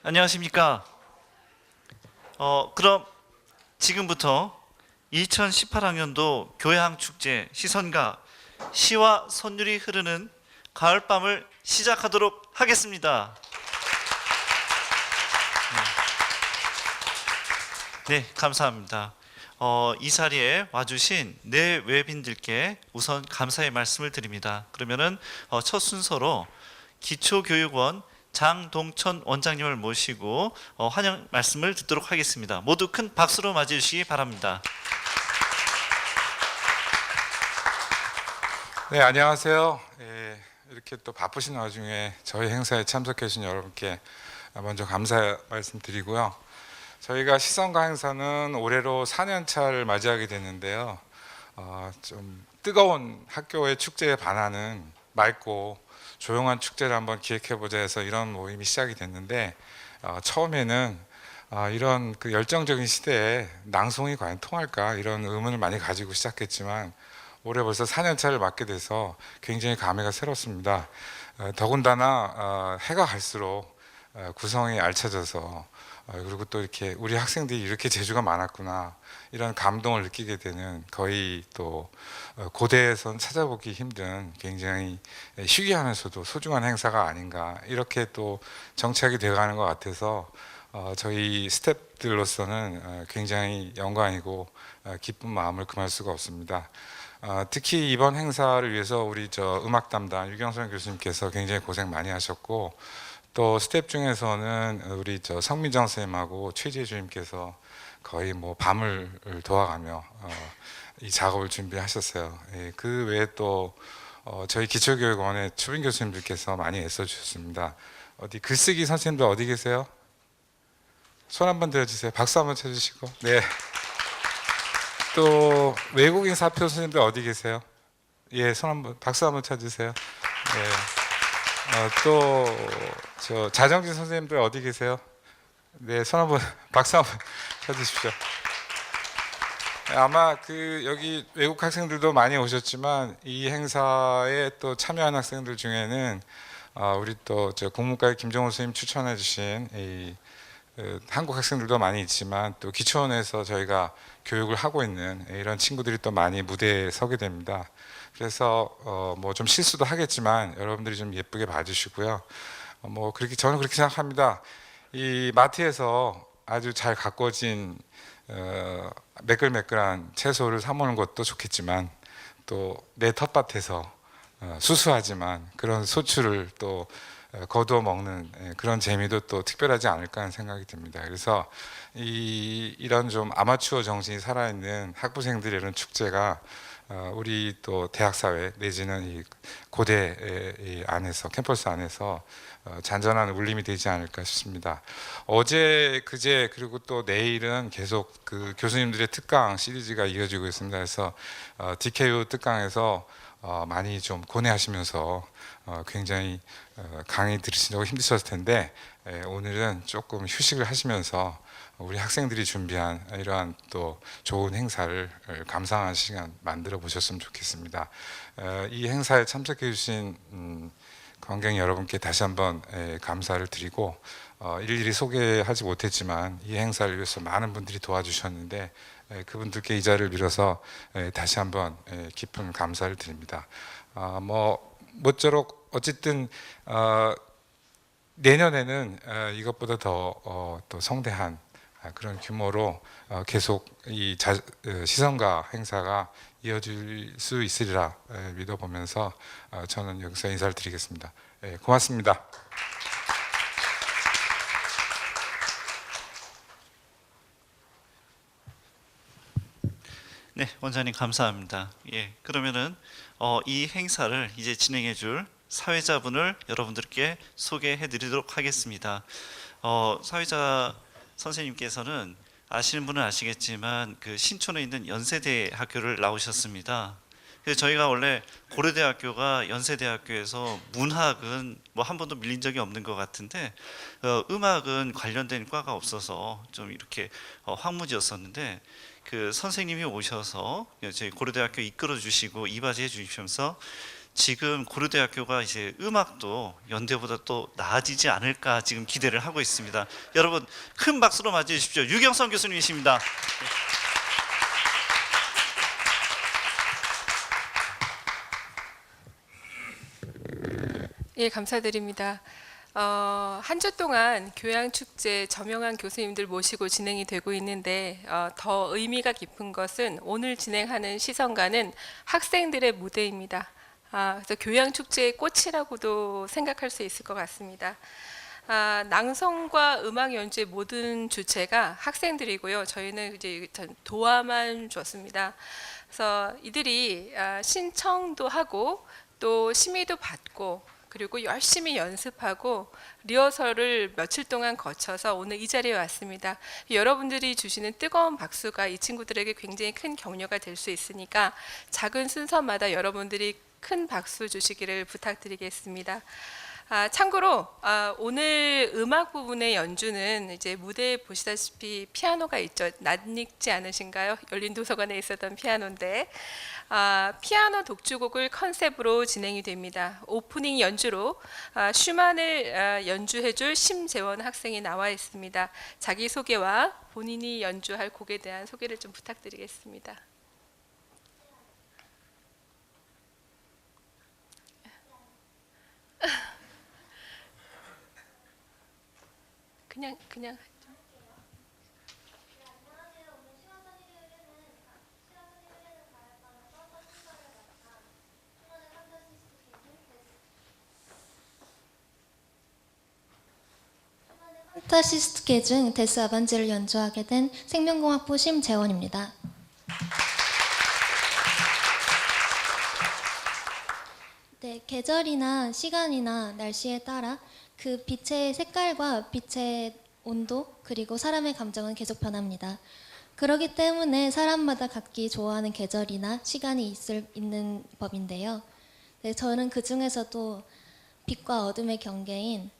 안녕하십니까. 그럼 지금부터 2018학년도 교양축제 시선과 시와 선율이 흐르는 가을밤을 시작하도록 하겠습니다. 네, 감사합니다. 이 자리에 와주신 네 외빈들께 우선 감사의 말씀을 드립니다. 그러면은 첫 순서로 기초교육원 장동천 원장님을 모시고 환영 말씀을 듣도록 하겠습니다. 모두 큰 박수로 맞이해 주시기 바랍니다. 네, 안녕하세요. 이렇게 또 바쁘신 와중에 저희 행사에 참석해 주신 여러분께 먼저 감사 말씀드리고요. 저희가 시선과 행사는 올해로 4년차를 맞이하게 됐는데요. 좀 뜨거운 학교의 축제에 반하는 맑고 조용한 축제를 한번 기획해보자 해서 이런 모임이 시작이 됐는데, 처음에는 이런 그 열정적인 시대에 낭송이 과연 통할까 이런 의문을 많이 가지고 시작했지만 올해 벌써 4년차를 맞게 돼서 굉장히 감회가 새롭습니다. 더군다나 해가 갈수록 구성이 알차져서 그리고 또 이렇게 우리 학생들이 이렇게 재주가 많았구나 이런 감동을 느끼게 되는, 거의 또 고대에선 찾아보기 힘든 굉장히 희귀하면서도 소중한 행사가 아닌가 이렇게 또 정착이 되어가는 것 같아서 저희 스태프들로서는 굉장히 영광이고 기쁜 마음을 금할 수가 없습니다. 특히 이번 행사를 위해서 우리 음악 담당 유경선 교수님께서 굉장히 고생 많이 하셨고, 또 스텝 중에서는 우리 성민정 선생님하고 최지혜 주임께서 거의 뭐 밤을 도와가며 이 작업을 준비하셨어요. 그 외에 또 저희 기초교육원의 추빈 교수님들께서 많이 애써주셨습니다. 어디 글쓰기 선생님들 어디 계세요? 손 한번 들어주세요. 박수 한번 쳐주시고. 네. 또 외국인 사표 선생님들 어디 계세요? 예, 손 한번 박수 한번 쳐주세요. 네. 또 자정진 선생님들 어디 계세요? 네, 손 한번 박수 한번 쳐주십시오. 아마 여기 외국 학생들도 많이 오셨지만 이 행사에 또 참여한 학생들 중에는 우리 또 국문과의 김정호 선생님 추천해 주신 이 한국 학생들도 많이 있지만, 또 기초원에서 저희가 교육을 하고 있는 이런 친구들이 또 많이 무대에 서게 됩니다. 그래서 뭐 좀 실수도 하겠지만 여러분들이 좀 예쁘게 봐주시고요. 뭐 그렇게 저는 그렇게 생각합니다. 이 마트에서 아주 잘 가꿔진 매끌매끌한 채소를 사 먹는 것도 좋겠지만, 또 내 텃밭에서 수수하지만 그런 소출을 또 거두어 먹는 그런 재미도 또 특별하지 않을까 하는 생각이 듭니다. 그래서 이런 좀 아마추어 정신이 살아있는 학부생들의 이런 축제가 우리 또 대학사회 내지는 이 고대 안에서, 캠퍼스 안에서 잔잔한 울림이 되지 않을까 싶습니다. 어제, 그제, 그리고 또 내일은 계속 그 교수님들의 특강 시리즈가 이어지고 있습니다. 그래서 DKU 특강에서 많이 좀 고뇌하시면서 굉장히 강의 들으시려고 힘드셨을 텐데, 오늘은 조금 휴식을 하시면서 우리 학생들이 준비한 이러한 또 좋은 행사를 감상하는 시간 만들어 보셨으면 좋겠습니다. 이 행사에 참석해 주신 관객 여러분께 다시 한번 감사를 드리고, 일일이 소개하지 못했지만 이 행사를 위해서 많은 분들이 도와주셨는데 그분들께 이 자리를 빌어서 다시 한번 깊은 감사를 드립니다. 모쪼록 어쨌든 내년에는 이것보다 더 또 성대한 그런 규모로 계속 이 시선과 행사가 이어질 수 있으리라 믿어보면서 저는 여기서 인사를 드리겠습니다. 고맙습니다. 네, 원장님 감사합니다. 예, 그러면은 이 행사를 이제 진행해줄 사회자분을 여러분들께 소개해드리도록 하겠습니다. 사회자 선생님께서는 아시는 분은 아시겠지만 그 신촌에 있는 연세대 학교를 나오셨습니다. 그래서 저희가 원래 고려대학교가 연세대학교에서 문학은 뭐 한 번도 밀린 적이 없는 것 같은데 음악은 관련된 과가 없어서 좀 이렇게 황무지였었는데, 그 선생님이 오셔서 저희 고려대학교 이끌어 주시고 이바지 해 주시면서 지금 고려대학교가 이제 음악도 연대보다 또 나아지지 않을까 지금 기대를 하고 있습니다. 여러분 큰 박수로 맞이해 주십시오. 유경선 교수님이십니다. 예, 감사드립니다. 한 주 동안 교양축제 저명한 교수님들 모시고 진행이 되고 있는데 더 의미가 깊은 것은 오늘 진행하는 시성가는 학생들의 무대입니다. 그래서 교양축제의 꽃이라고도 생각할 수 있을 것 같습니다. 낭송과 음악 연주의 모든 주체가 학생들이고요. 저희는 이제 도와만 줬습니다. 그래서 이들이 신청도 하고 또 심의도 받고 그리고 열심히 연습하고 리허설을 며칠 동안 거쳐서 오늘 이 자리에 왔습니다. 여러분들이 주시는 뜨거운 박수가 이 친구들에게 굉장히 큰 격려가 될 수 있으니까 작은 순서마다 여러분들이 큰 박수 주시기를 부탁드리겠습니다. 참고로 오늘 음악 부분의 연주는 이제 무대에 보시다시피 피아노가 있죠. 낯익지 않으신가요? 열린 도서관에 있었던 피아노인데 피아노 독주곡을 컨셉으로 진행이 됩니다. 오프닝 연주로 슈만을 연주해줄 심재원 학생이 나와 있습니다. 자기소개와 본인이 연주할 곡에 대한 소개를 좀 부탁드리겠습니다. 그냥 하죠. 판타시스트계 중 데스 아반지를 연주하게 된 생명공학부 심재원입니다. 네, 계절이나 시간이나 날씨에 따라 그 빛의 색깔과 빛의 온도 그리고 사람의 감정은 계속 변합니다. 그렇기 때문에 사람마다 각기 좋아하는 계절이나 시간이 있는 법인데요. 네, 저는 그 중에서도 빛과 어둠의 경계인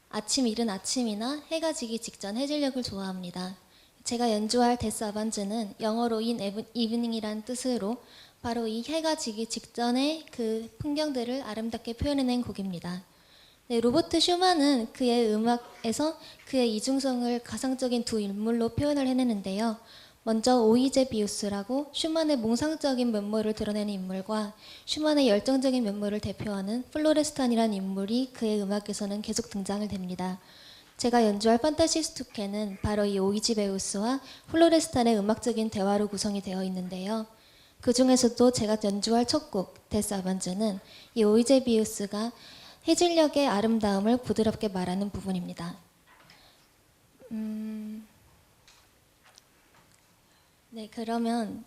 아침 이른 아침이나 해가 지기 직전 해질녘을 좋아합니다. 제가 연주할 데스 아반즈는 영어로 인 이브닝이란 뜻으로 바로 이 해가 지기 직전의 그 풍경들을 아름답게 표현해낸 곡입니다. 네, 로버트 슈만은 그의 음악에서 그의 이중성을 가상적인 두 인물로 표현을 해내는데요. 먼저 오이제비우스라고 슈만의 몽상적인 면모를 드러내는 인물과 슈만의 열정적인 면모를 대표하는 플로레스탄이라는 인물이 그의 음악에서는 계속 등장을 됩니다. 제가 연주할 판타시스투케는 바로 이 오이제비우스와 플로레스탄의 음악적인 대화로 구성이 되어 있는데요. 그 중에서도 제가 연주할 첫 곡 데스 아반즈는 이 오이제비우스가 해질녘의 아름다움을 부드럽게 말하는 부분입니다. 네, 그러면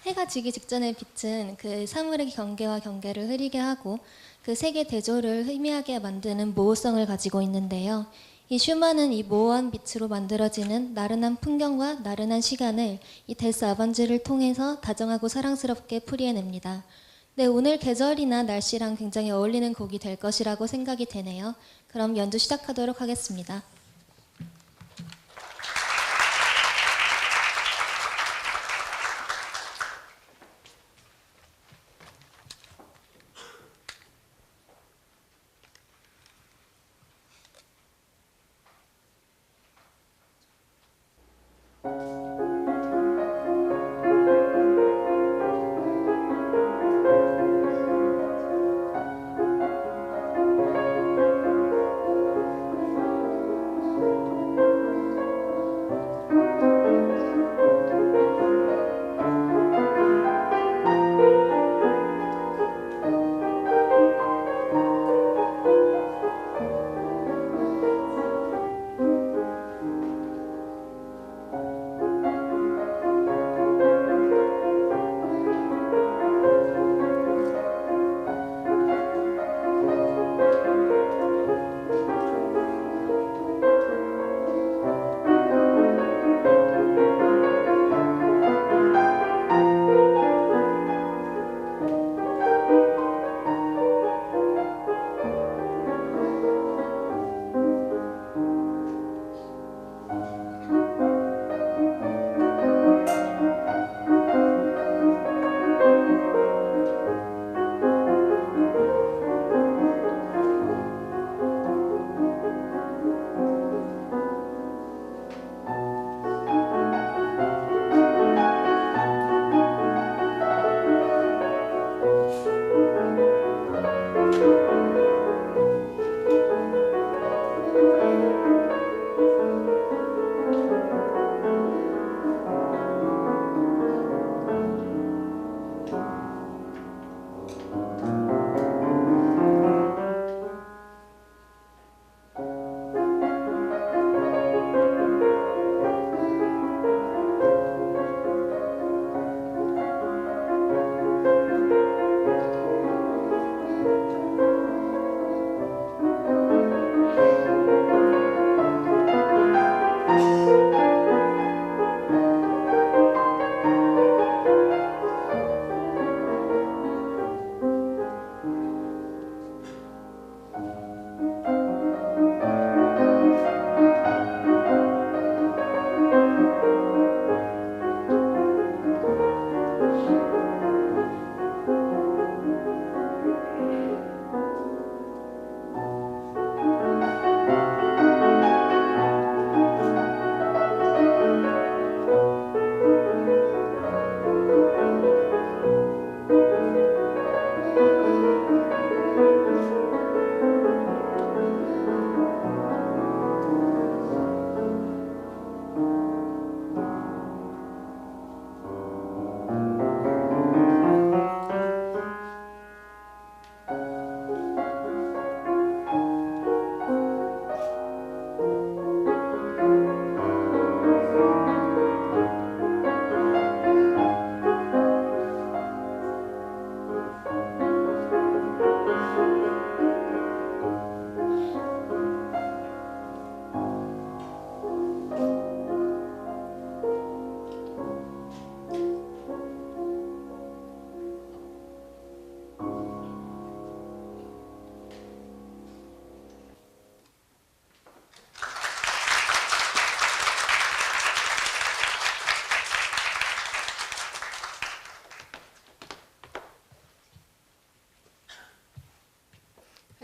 해가 지기 직전의 빛은 그 사물의 경계와 경계를 흐리게 하고 그 색의 대조를 희미하게 만드는 모호성을 가지고 있는데요. 이 슈만은 이 모호한 빛으로 만들어지는 나른한 풍경과 나른한 시간을 이 데스 아반즈를 통해서 다정하고 사랑스럽게 풀이해냅니다. 네, 오늘 계절이나 날씨랑 굉장히 어울리는 곡이 될 것이라고 생각이 되네요. 그럼 연주 시작하도록 하겠습니다.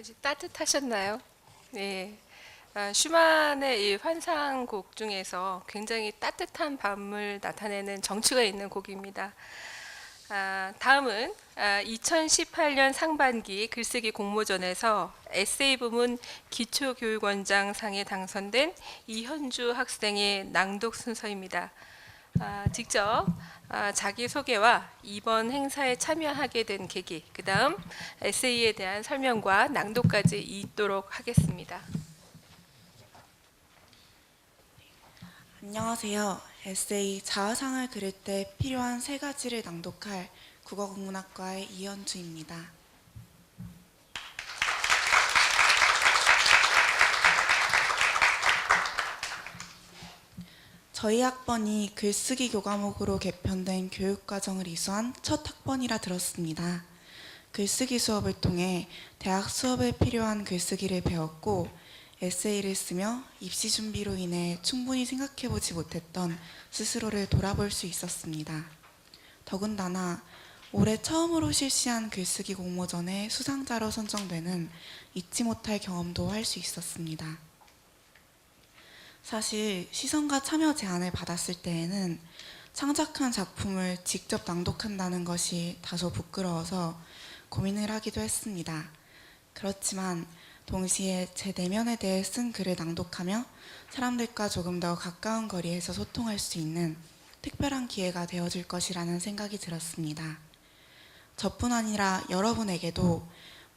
아주 따뜻하셨나요? 네. 슈만의 이 환상곡 중에서 굉장히 따뜻한 밤을 나타내는 정취가 있는 곡입니다. 다음은 2018년 상반기 글쓰기 공모전에서 에세이 부문 기초교육원장상에 당선된 이현주 학생의 낭독 순서입니다. 직접 자기소개와 이번 행사에 참여하게 된 계기, 그 다음 에세이에 대한 설명과 낭독까지 있도록 하겠습니다. 안녕하세요. 에세이 자아상을 그릴 때 필요한 세 가지를 낭독할 국어국문학과의 이현주입니다. 저희 학번이 글쓰기 교과목으로 개편된 교육과정을 이수한 첫 학번이라 들었습니다. 글쓰기 수업을 통해 대학 수업에 필요한 글쓰기를 배웠고 에세이를 쓰며 입시 준비로 인해 충분히 생각해보지 못했던 스스로를 돌아볼 수 있었습니다. 더군다나 올해 처음으로 실시한 글쓰기 공모전의 수상자로 선정되는 잊지 못할 경험도 할 수 있었습니다. 사실 시선과 참여 제안을 받았을 때에는 창작한 작품을 직접 낭독한다는 것이 다소 부끄러워서 고민을 하기도 했습니다. 그렇지만 동시에 제 내면에 대해 쓴 글을 낭독하며 사람들과 조금 더 가까운 거리에서 소통할 수 있는 특별한 기회가 되어줄 것이라는 생각이 들었습니다. 저뿐 아니라 여러분에게도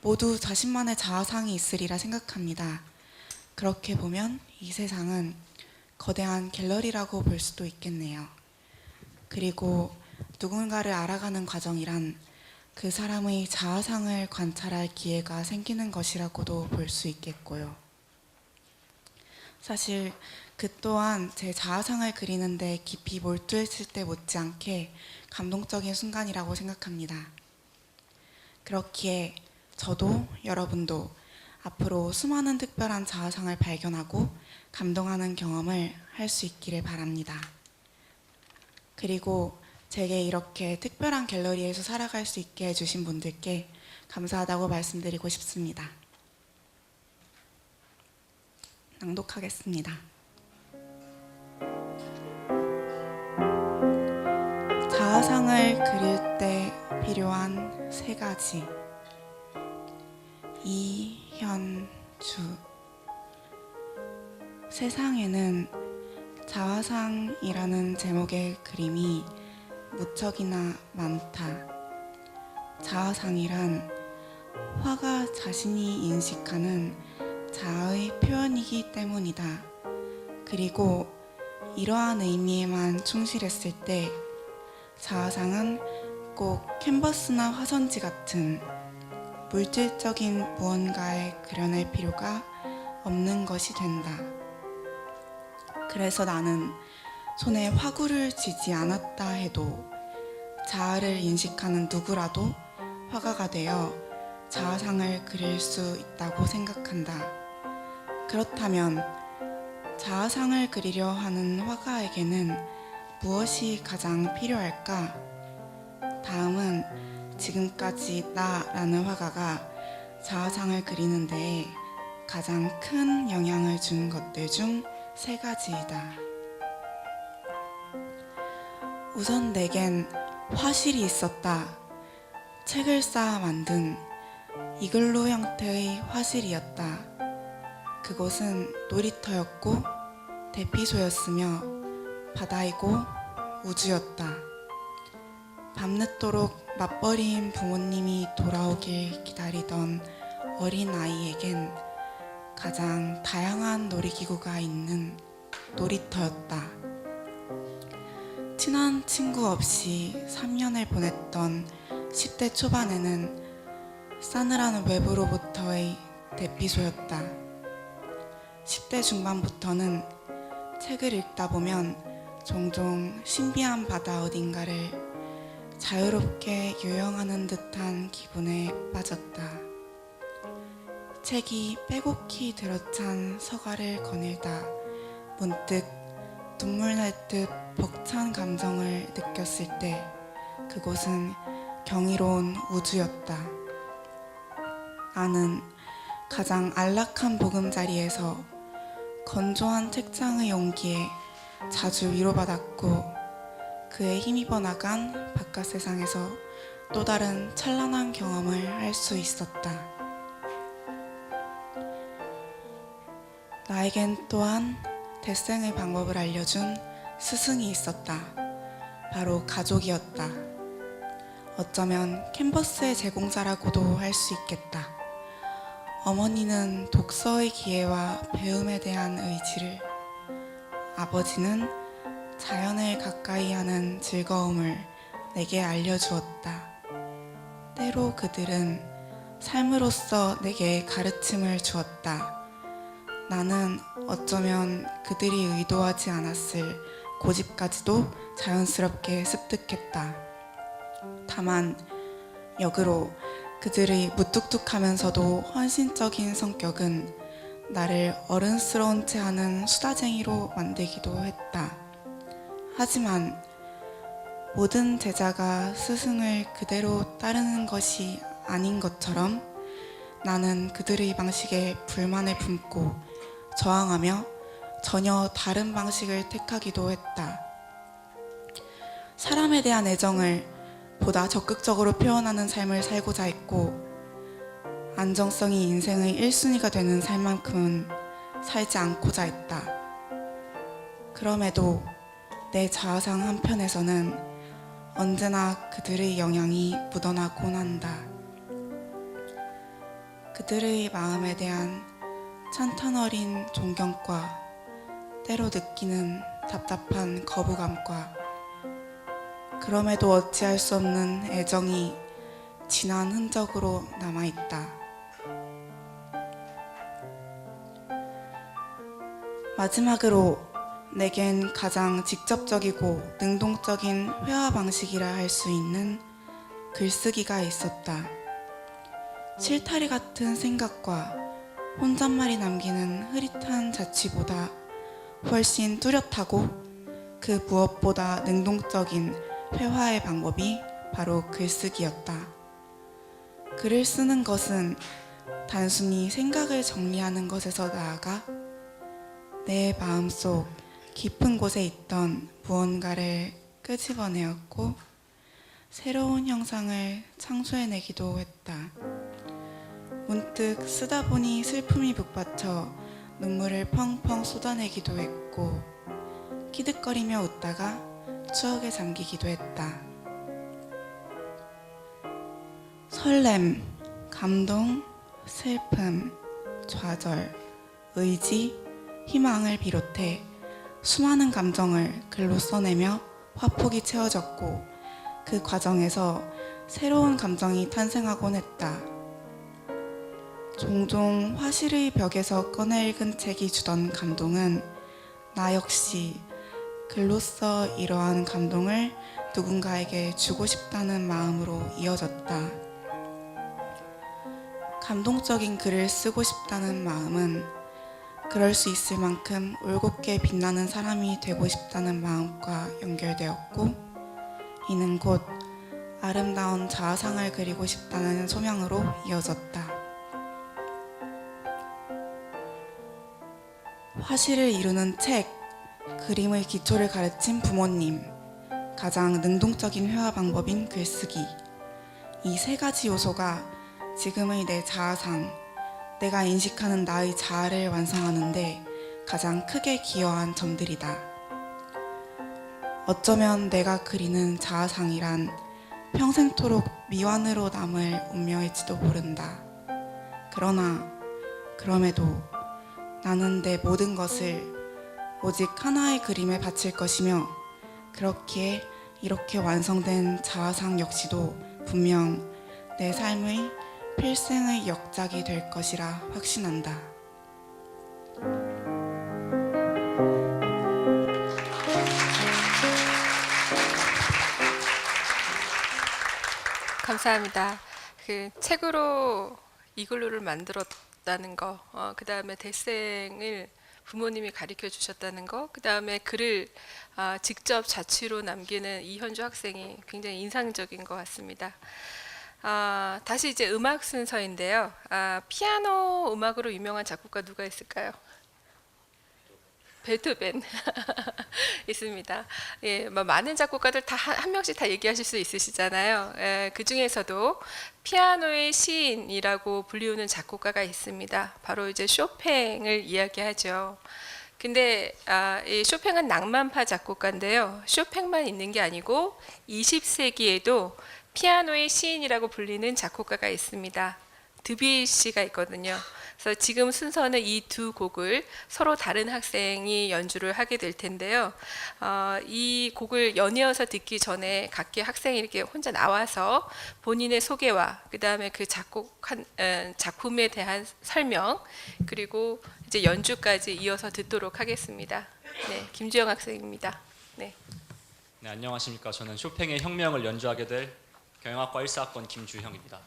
모두 자신만의 자아상이 있으리라 생각합니다. 그렇게 보면 이 세상은 거대한 갤러리라고 볼 수도 있겠네요. 그리고 누군가를 알아가는 과정이란 그 사람의 자아상을 관찰할 기회가 생기는 것이라고도 볼 수 있겠고요. 사실 그 또한 제 자아상을 그리는데 깊이 몰두했을 때 못지않게 감동적인 순간이라고 생각합니다. 그렇기에 저도 여러분도 앞으로 수많은 특별한 자아상을 발견하고 감동하는 경험을 할 수 있기를 바랍니다. 그리고 제게 이렇게 특별한 갤러리에서 살아갈 수 있게 해주신 분들께 감사하다고 말씀드리고 싶습니다. 낭독하겠습니다. 자아상을 그릴 때 필요한 세 가지. 이현주. 세상에는 자아상이라는 제목의 그림이 무척이나 많다. 자아상이란 화가 자신이 인식하는 자아의 표현이기 때문이다. 그리고 이러한 의미에만 충실했을 때 자아상은 꼭 캔버스나 화선지 같은 물질적인 무언가에 그려낼 필요가 없는 것이 된다. 그래서 나는 손에 화구를 쥐지 않았다 해도 자아를 인식하는 누구라도 화가가 되어 자아상을 그릴 수 있다고 생각한다. 그렇다면 자아상을 그리려 하는 화가에게는 무엇이 가장 필요할까? 다음은 지금까지 나라는 화가가 자아상을 그리는 데에 가장 큰 영향을 준 것들 중 세 가지이다. 우선 내겐 화실이 있었다. 책을 쌓아 만든 이글루 형태의 화실이었다. 그곳은 놀이터였고 대피소였으며 바다이고 우주였다. 밤늦도록 맞벌이인 부모님이 돌아오길 기다리던 어린 아이에겐 가장 다양한 놀이기구가 있는 놀이터였다. 친한 친구 없이 3년을 보냈던 10대 초반에는 싸늘한 외부로부터의 대피소였다. 10대 중반부터는 책을 읽다 보면 종종 신비한 바다 어딘가를 자유롭게 유영하는 듯한 기분에 빠졌다. 책이 빼곡히 들어찬 서가를 거닐다 문득 눈물 날 듯 벅찬 감정을 느꼈을 때 그곳은 경이로운 우주였다. 나는 가장 안락한 보금자리에서 건조한 책장의 온기에 자주 위로받았고 그에 힘입어 나간 바깥 세상에서 또 다른 찬란한 경험을 할 수 있었다. 나에겐 또한 대생의 방법을 알려준 스승이 있었다. 바로 가족이었다. 어쩌면 캔버스의 제공자라고도 할 수 있겠다. 어머니는 독서의 기회와 배움에 대한 의지를, 아버지는 자연을 가까이 하는 즐거움을 내게 알려주었다. 때로 그들은 삶으로서 내게 가르침을 주었다. 나는 어쩌면 그들이 의도하지 않았을 고집까지도 자연스럽게 습득했다. 다만 역으로 그들의 무뚝뚝하면서도 헌신적인 성격은 나를 어른스러운 채 하는 수다쟁이로 만들기도 했다. 하지만 모든 제자가 스승을 그대로 따르는 것이 아닌 것처럼 나는 그들의 방식에 불만을 품고 저항하며 전혀 다른 방식을 택하기도 했다. 사람에 대한 애정을 보다 적극적으로 표현하는 삶을 살고자 했고 안정성이 인생의 1순위가 되는 삶만큼은 살지 않고자 했다. 그럼에도 내 자아상 한편에서는 언제나 그들의 영향이 묻어나곤 한다. 그들의 마음에 대한 찬탄 어린 존경과 때로 느끼는 답답한 거부감과 그럼에도 어찌할 수 없는 애정이 진한 흔적으로 남아있다. 마지막으로 내겐 가장 직접적이고 능동적인 회화 방식이라 할 수 있는 글쓰기가 있었다. 실타리 같은 생각과 혼잣말이 남기는 흐릿한 자취보다 훨씬 뚜렷하고 그 무엇보다 능동적인 회화의 방법이 바로 글쓰기였다. 글을 쓰는 것은 단순히 생각을 정리하는 것에서 나아가 내 마음속 깊은 곳에 있던 무언가를 끄집어내었고 새로운 형상을 창조해내기도 했다. 문득 쓰다 보니 슬픔이 북받쳐 눈물을 펑펑 쏟아내기도 했고 키득거리며 웃다가 추억에 잠기기도 했다. 설렘, 감동, 슬픔, 좌절, 의지, 희망을 비롯해 수많은 감정을 글로 써내며 화폭이 채워졌고 그 과정에서 새로운 감정이 탄생하곤 했다. 종종 화실의 벽에서 꺼내 읽은 책이 주던 감동은 나 역시 글로써 이러한 감동을 누군가에게 주고 싶다는 마음으로 이어졌다. 감동적인 글을 쓰고 싶다는 마음은 그럴 수 있을 만큼 올곧게 빛나는 사람이 되고 싶다는 마음과 연결되었고 이는 곧 아름다운 자아상을 그리고 싶다는 소명으로 이어졌다. 화실을 이루는 책, 그림의 기초를 가르친 부모님, 가장 능동적인 회화 방법인 글쓰기. 이 세 가지 요소가 지금의 내 자아상, 내가 인식하는 나의 자아를 완성하는데 가장 크게 기여한 점들이다. 어쩌면 내가 그리는 자아상이란 평생토록 미완으로 남을 운명일지도 모른다. 그러나 그럼에도 나는 내 모든 것을 오직 하나의 그림에 바칠 것이며 그렇기에 이렇게 완성된 자아상 역시도 분명 내 삶의 필생의 역작이 될 것이라 확신한다. 감사합니다. 그 책으로 이글루를 만들었다는 거, 그 다음에 데생을 부모님이 가르쳐 주셨다는 거, 그 다음에 글을 직접 자취로 남기는 이현주 학생이 굉장히 인상적인 것 같습니다. 다시 이제 음악 순서인데요. 피아노 음악으로 유명한 작곡가 누가 있을까요? 베토벤 있습니다. 예, 뭐 많은 작곡가들 다 한 명씩 다 얘기하실 수 있으시잖아요. 그 중에서도 피아노의 시인이라고 불리우는 작곡가가 있습니다. 바로 이제 쇼팽을 이야기하죠. 근데 이 쇼팽은 낭만파 작곡가인데요. 쇼팽만 있는 게 아니고 20세기에도 피아노의 시인이라고 불리는 작곡가가 있습니다. 드뷔시가 있거든요. 그래서 지금 순서는 이 두 곡을 서로 다른 학생이 연주를 하게 될 텐데요. 이 곡을 연이어서 듣기 전에 각기 학생이 이렇게 혼자 나와서 본인의 소개와 그 다음에 그 작곡한 작품에 대한 설명 그리고 이제 연주까지 이어서 듣도록 하겠습니다. 네, 김주영 학생입니다. 네. 네, 안녕하십니까. 저는 쇼팽의 혁명을 연주하게 될 경영학과 1사학번 김주형입니다.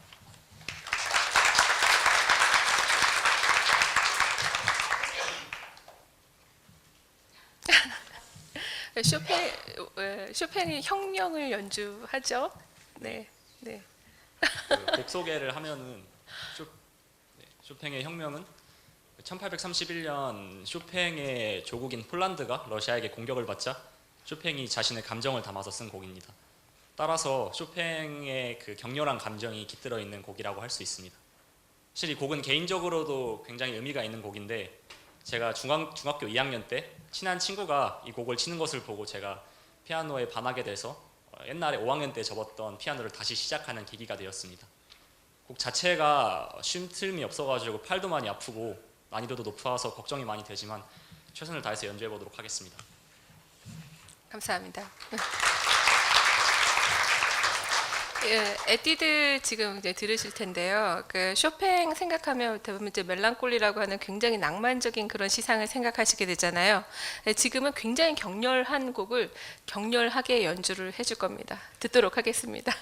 쇼팽이 혁명을 연주하죠. 네, 네. 곡 소개를 하면은 쇼팽의 혁명은 1831년 쇼팽의 조국인 폴란드가 러시아에게 공격을 받자 쇼팽이 자신의 감정을 담아서 쓴 곡입니다. 따라서 쇼팽의 그 격렬한 감정이 깃들어 있는 곡이라고 할 수 있습니다. 사실 이 곡은 개인적으로도 굉장히 의미가 있는 곡인데 제가 중학교 2학년 때 친한 친구가 이 곡을 치는 것을 보고 제가 피아노에 반하게 돼서 옛날에 5학년 때 접었던 피아노를 다시 시작하는 계기가 되었습니다. 곡 자체가 쉼 틈이 없어가지고 팔도 많이 아프고 난이도도 높아서 걱정이 많이 되지만 최선을 다해서 연주해 보도록 하겠습니다. 감사합니다. 예, 에뛰드 지금 이제 들으실 텐데요. 그 쇼팽 생각하면 대부분 이제 멜랑콜리라고 하는 굉장히 낭만적인 그런 시상을 생각하시게 되잖아요. 예, 지금은 굉장히 격렬한 곡을 격렬하게 연주를 해줄 겁니다. 듣도록 하겠습니다.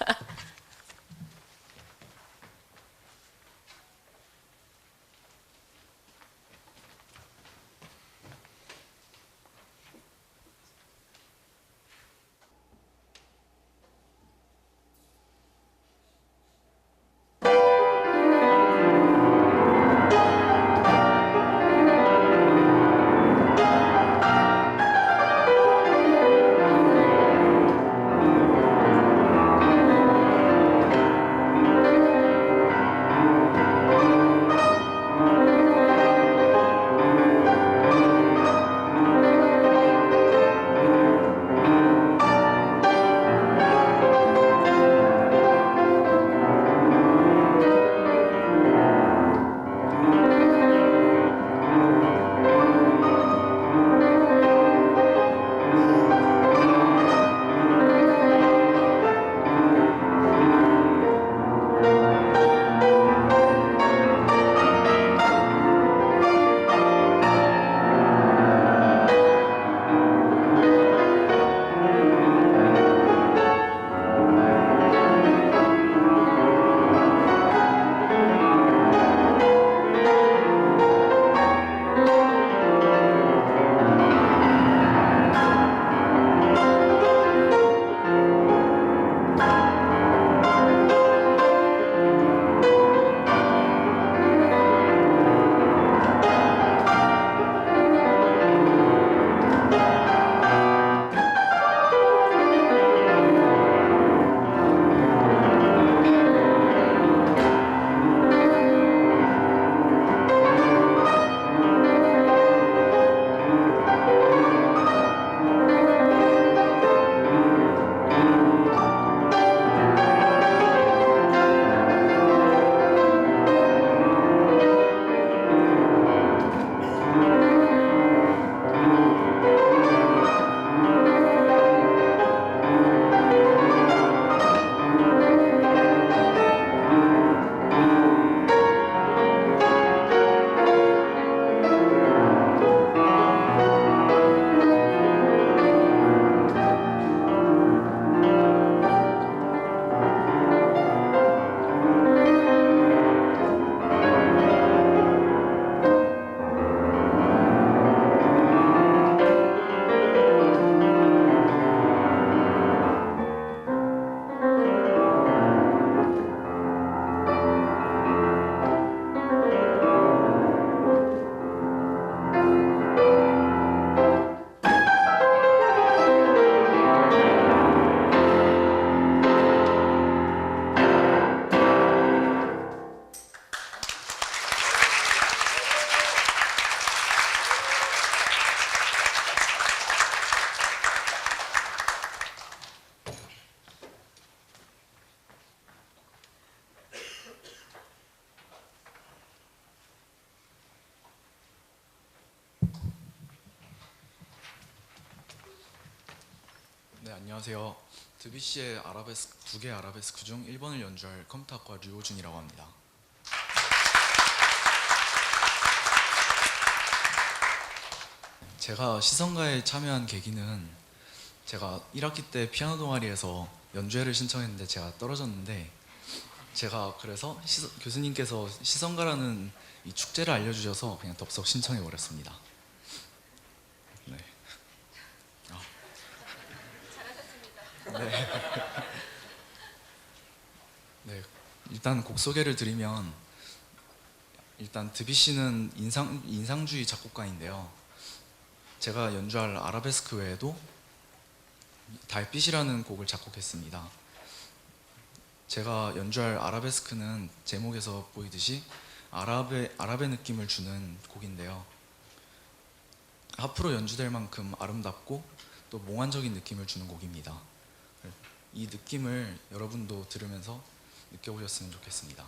안녕하세요. 드뷔시의 아라베스크 두 개 아라베스크 중 1번을 연주할 컴퓨터학과 류호준이라고 합니다. 제가 시성가에 참여한 계기는 제가 1학기 때 피아노 동아리에서 연주회를 신청했는데 제가 떨어졌는데 제가 그래서 교수님께서 시성가라는 이 축제를 알려주셔서 그냥 덥석 신청해 버렸습니다. 네. 네. 네. 일단 곡 소개를 드리면 일단 드뷔시는 인상주의 작곡가인데요. 제가 연주할 아라베스크 외에도 달빛이라는 곡을 작곡했습니다. 제가 연주할 아라베스크는 제목에서 보이듯이 아랍의 느낌을 주는 곡인데요. 하프로 연주될 만큼 아름답고 또 몽환적인 느낌을 주는 곡입니다. 이 느낌을 여러분도 들으면서 느껴보셨으면 좋겠습니다.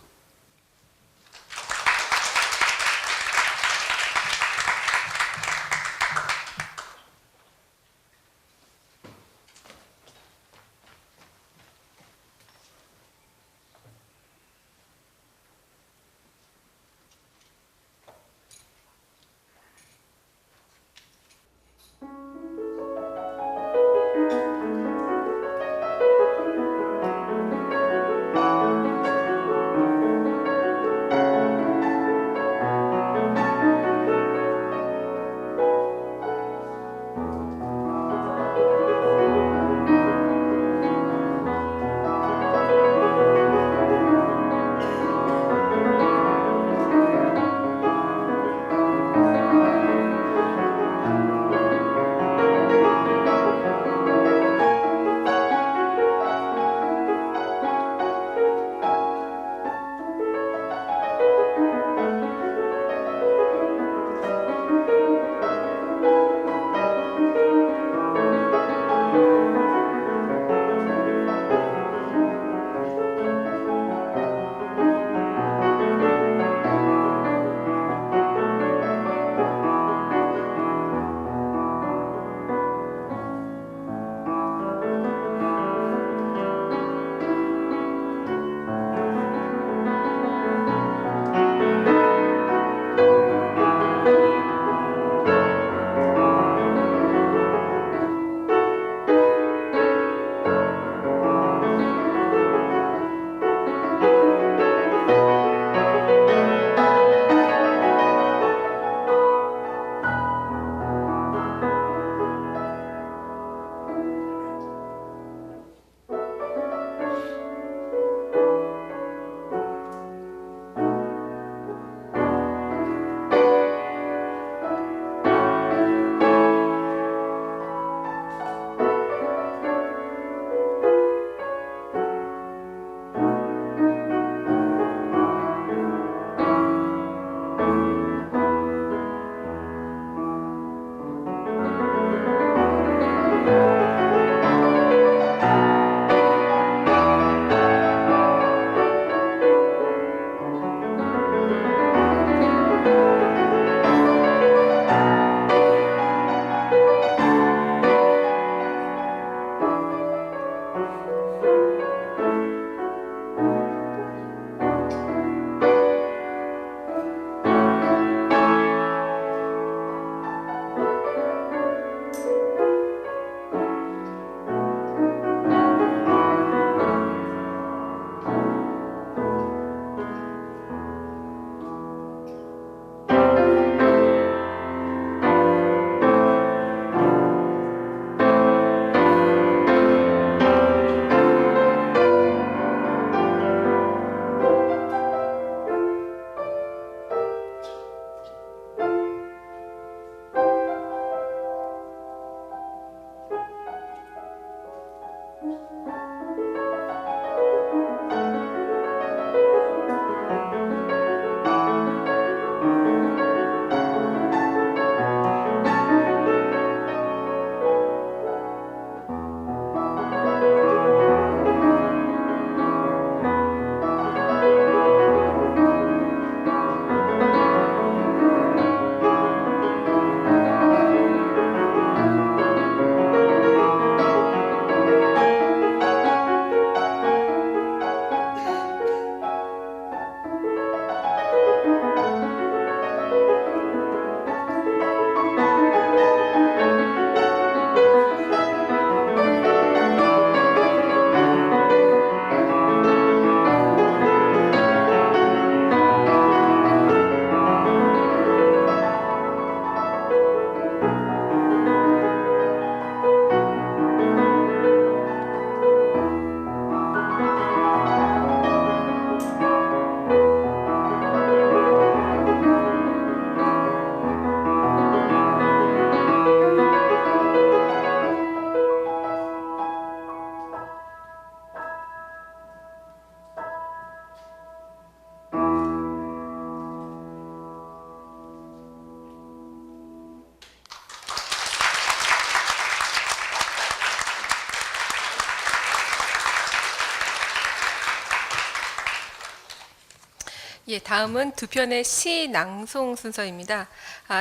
예, 다음은 두 편의 시 낭송 순서입니다.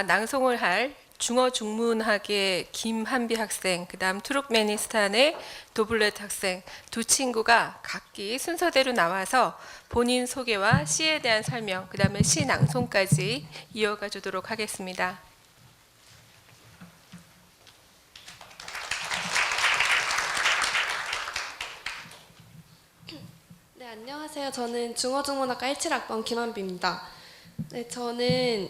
낭송을 할 중어 중문학의 김한비 학생, 그다음 투르크메니스탄의 도블렛 학생 두 친구가 각기 순서대로 나와서 본인 소개와 시에 대한 설명, 그다음에 시 낭송까지 이어가 주도록 하겠습니다. 네, 안녕하세요. 저는 중어중문학과 17학번 김한비입니다. 네, 저는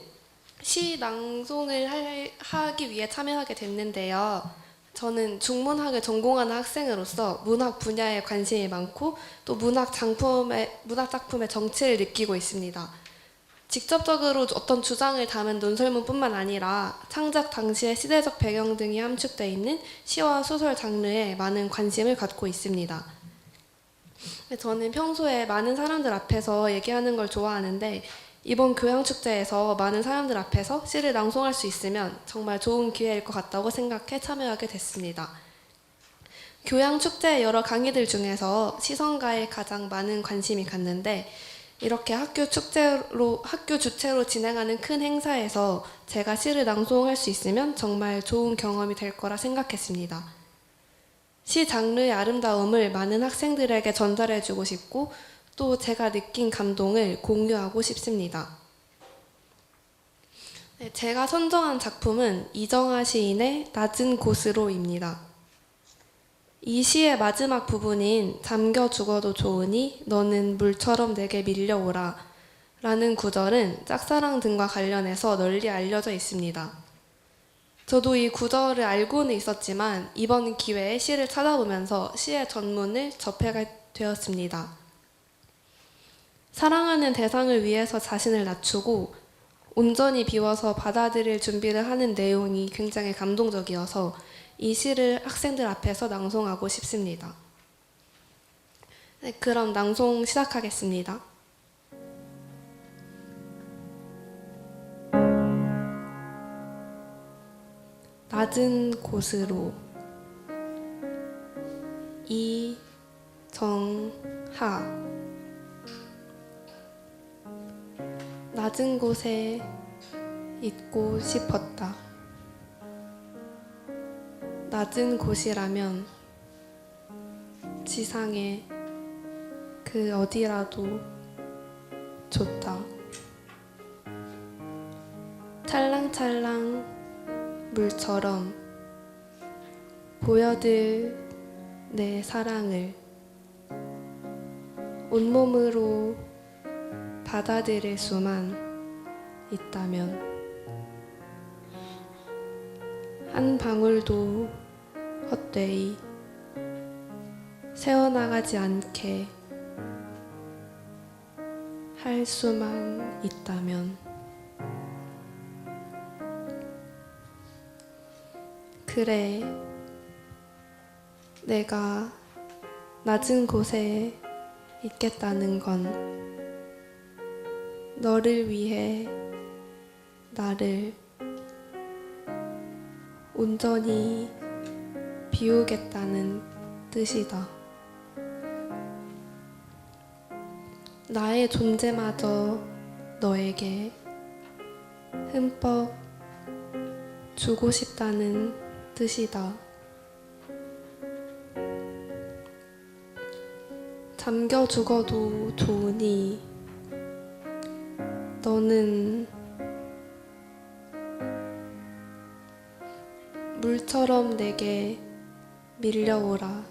시 낭송을 하기 위해 참여하게 됐는데요. 저는 중문학을 전공하는 학생으로서 문학 분야에 관심이 많고 또 문학 작품의 정치를 느끼고 있습니다. 직접적으로 어떤 주장을 담은 논설문뿐만 아니라 창작 당시의 시대적 배경 등이 함축되어 있는 시와 소설 장르에 많은 관심을 갖고 있습니다. 저는 평소에 많은 사람들 앞에서 얘기하는 걸 좋아하는데 이번 교양축제에서 많은 사람들 앞에서 시를 낭송할 수 있으면 정말 좋은 기회일 것 같다고 생각해 참여하게 됐습니다. 교양축제의 여러 강의들 중에서 시성가에 가장 많은 관심이 갔는데 이렇게 학교 주최로 진행하는 큰 행사에서 제가 시를 낭송할 수 있으면 정말 좋은 경험이 될 거라 생각했습니다. 시 장르의 아름다움을 많은 학생들에게 전달해주고 싶고 또 제가 느낀 감동을 공유하고 싶습니다. 네, 제가 선정한 작품은 이정아 시인의 낮은 곳으로입니다. 이 시의 마지막 부분인 잠겨 죽어도 좋으니 너는 물처럼 내게 밀려오라 라는 구절은 짝사랑 등과 관련해서 널리 알려져 있습니다. 저도 이 구절을 알고는 있었지만 이번 기회에 시를 찾아보면서 시의 전문을 접하게 되었습니다. 사랑하는 대상을 위해서 자신을 낮추고 온전히 비워서 받아들일 준비를 하는 내용이 굉장히 감동적이어서 이 시를 학생들 앞에서 낭송하고 싶습니다. 네, 그럼 낭송 시작하겠습니다. 낮은 곳으로 이정하 낮은 곳에 있고 싶었다. 낮은 곳이라면 지상에 그 어디라도 좋다. 찰랑찰랑 물처럼 보여들 내 사랑을 온몸으로 받아들일 수만 있다면 한 방울도 헛되이 새어나가지 않게 할 수만 있다면 그래, 내가 낮은 곳에 있겠다는 건 너를 위해 나를 온전히 비우겠다는 뜻이다. 나의 존재마저 너에게 흠뻑 주고 싶다는 뜻이다. 잠겨 죽어도 좋으니 너는 물처럼 내게 밀려오라.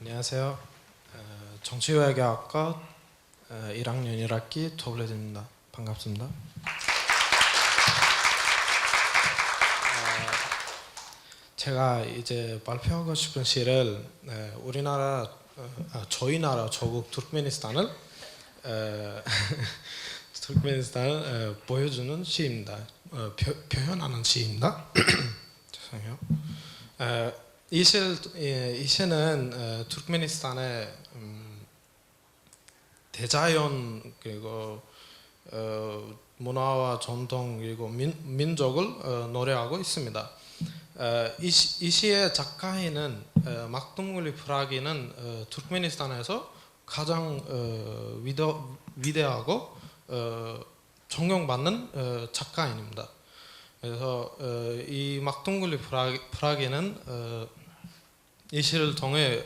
안녕하세요. 정치외교학과 1학년 1학기 도블렛입니다. 반갑습니다. 제가 이제 발표하고 싶은 시를 저희 나라 조국 투르크메니스탄을 투르크메니스탄을 보여주는 시입니다. 표현하는 시입니다. 죄송해요. 이 시는 투르크메니스탄의 대자연 그리고 문화와 전통 그리고 민족을 노래하고 있습니다. 이 시의 작가인은 막둥글리 프라기는 투르크메니스탄에서 가장 위대하고 존경받는 작가인입니다. 그래서 이 막둥글리 프라기는 이 시를 통해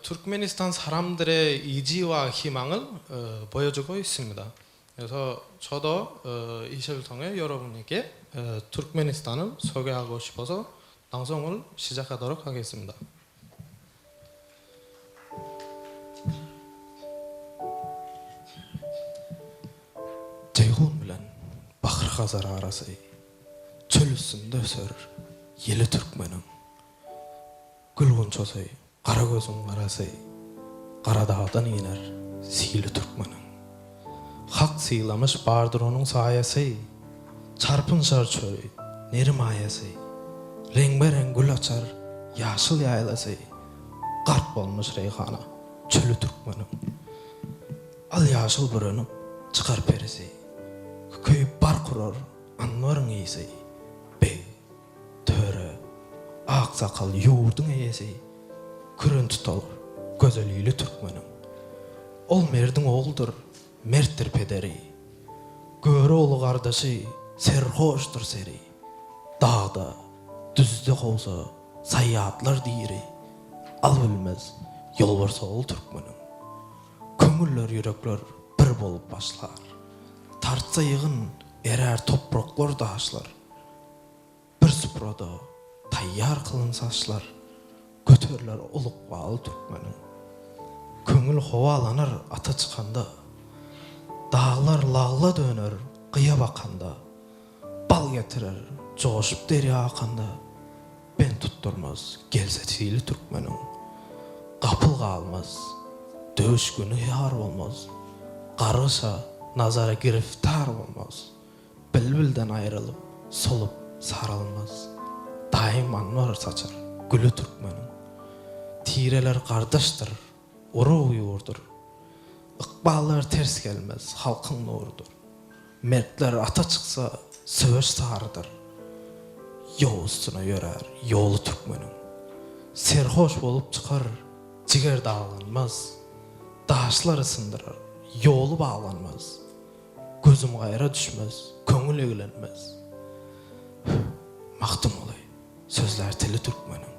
투르크메니스탄 사람들의 의지와 희망을 보여주고 있습니다. 그래서 저도 이 시를 통해 여러분에게 투르크메니스탄을 소개하고 싶어서 방송을 시작하도록 하겠습니다. Ceyhun bilen Bahar Gazar arası çöl üstünde sörür yeli Türkmenin Gülgün çosay Kara gözün arası Kara dağdan iner sihirli Türkmenin Hak sıylamış bardır onun sayesi Çarpınşar çölü nerim ayası Rengberen gül açar yaşıl yaylası Garp olmuş reyhana çölü Türkmenin Al yaşıl bürünüp çıkar perisi Köyüp bar kurar anvarın iyisi Bey, töre, ak sakal yoğurdun eyesi Kürün tutalır gözelliğli Türkmenin Ol merdin oğuldur, merttir pederi Göre oğlu kardeşi, serhoştur seri Dağda, düzde olsa sayyatlar diri Al bilmez, yol varsa ol Türkmenin Kömüller yürekler bir bolup başlar Tartsa yığın erer topraklar da açlar Bir süprada tayyar kılın saçlar Götürler oluk bağlı Türkmenin Köngül havalanır ata çıkanda Dağlar lağla döner kıya bakanda Bal getirer coşup deri akanda Ben tutturmaz gelse tiyili Türkmenin Kapıl kalmaz döş günü yar olmaz Karışa nazara giriftar olmaz Bülbülden ayrılıp solup sarılmaz Daim anvar saçar gülü Türkmenin Tireler kardeştir Uru uyurdur Ikballar ters gelmez halkın nurudur Mertler ata çıksa söğüş sarıdır Yol üstüne yörer yolu Türkmenin Serhoş olup çıkar ciger dağlanmaz Daşlar ısındırır yolu bağlanmaz Gözüm gayra düşmez köngül eğlenmez Maktum olay sözler tili Türkmenin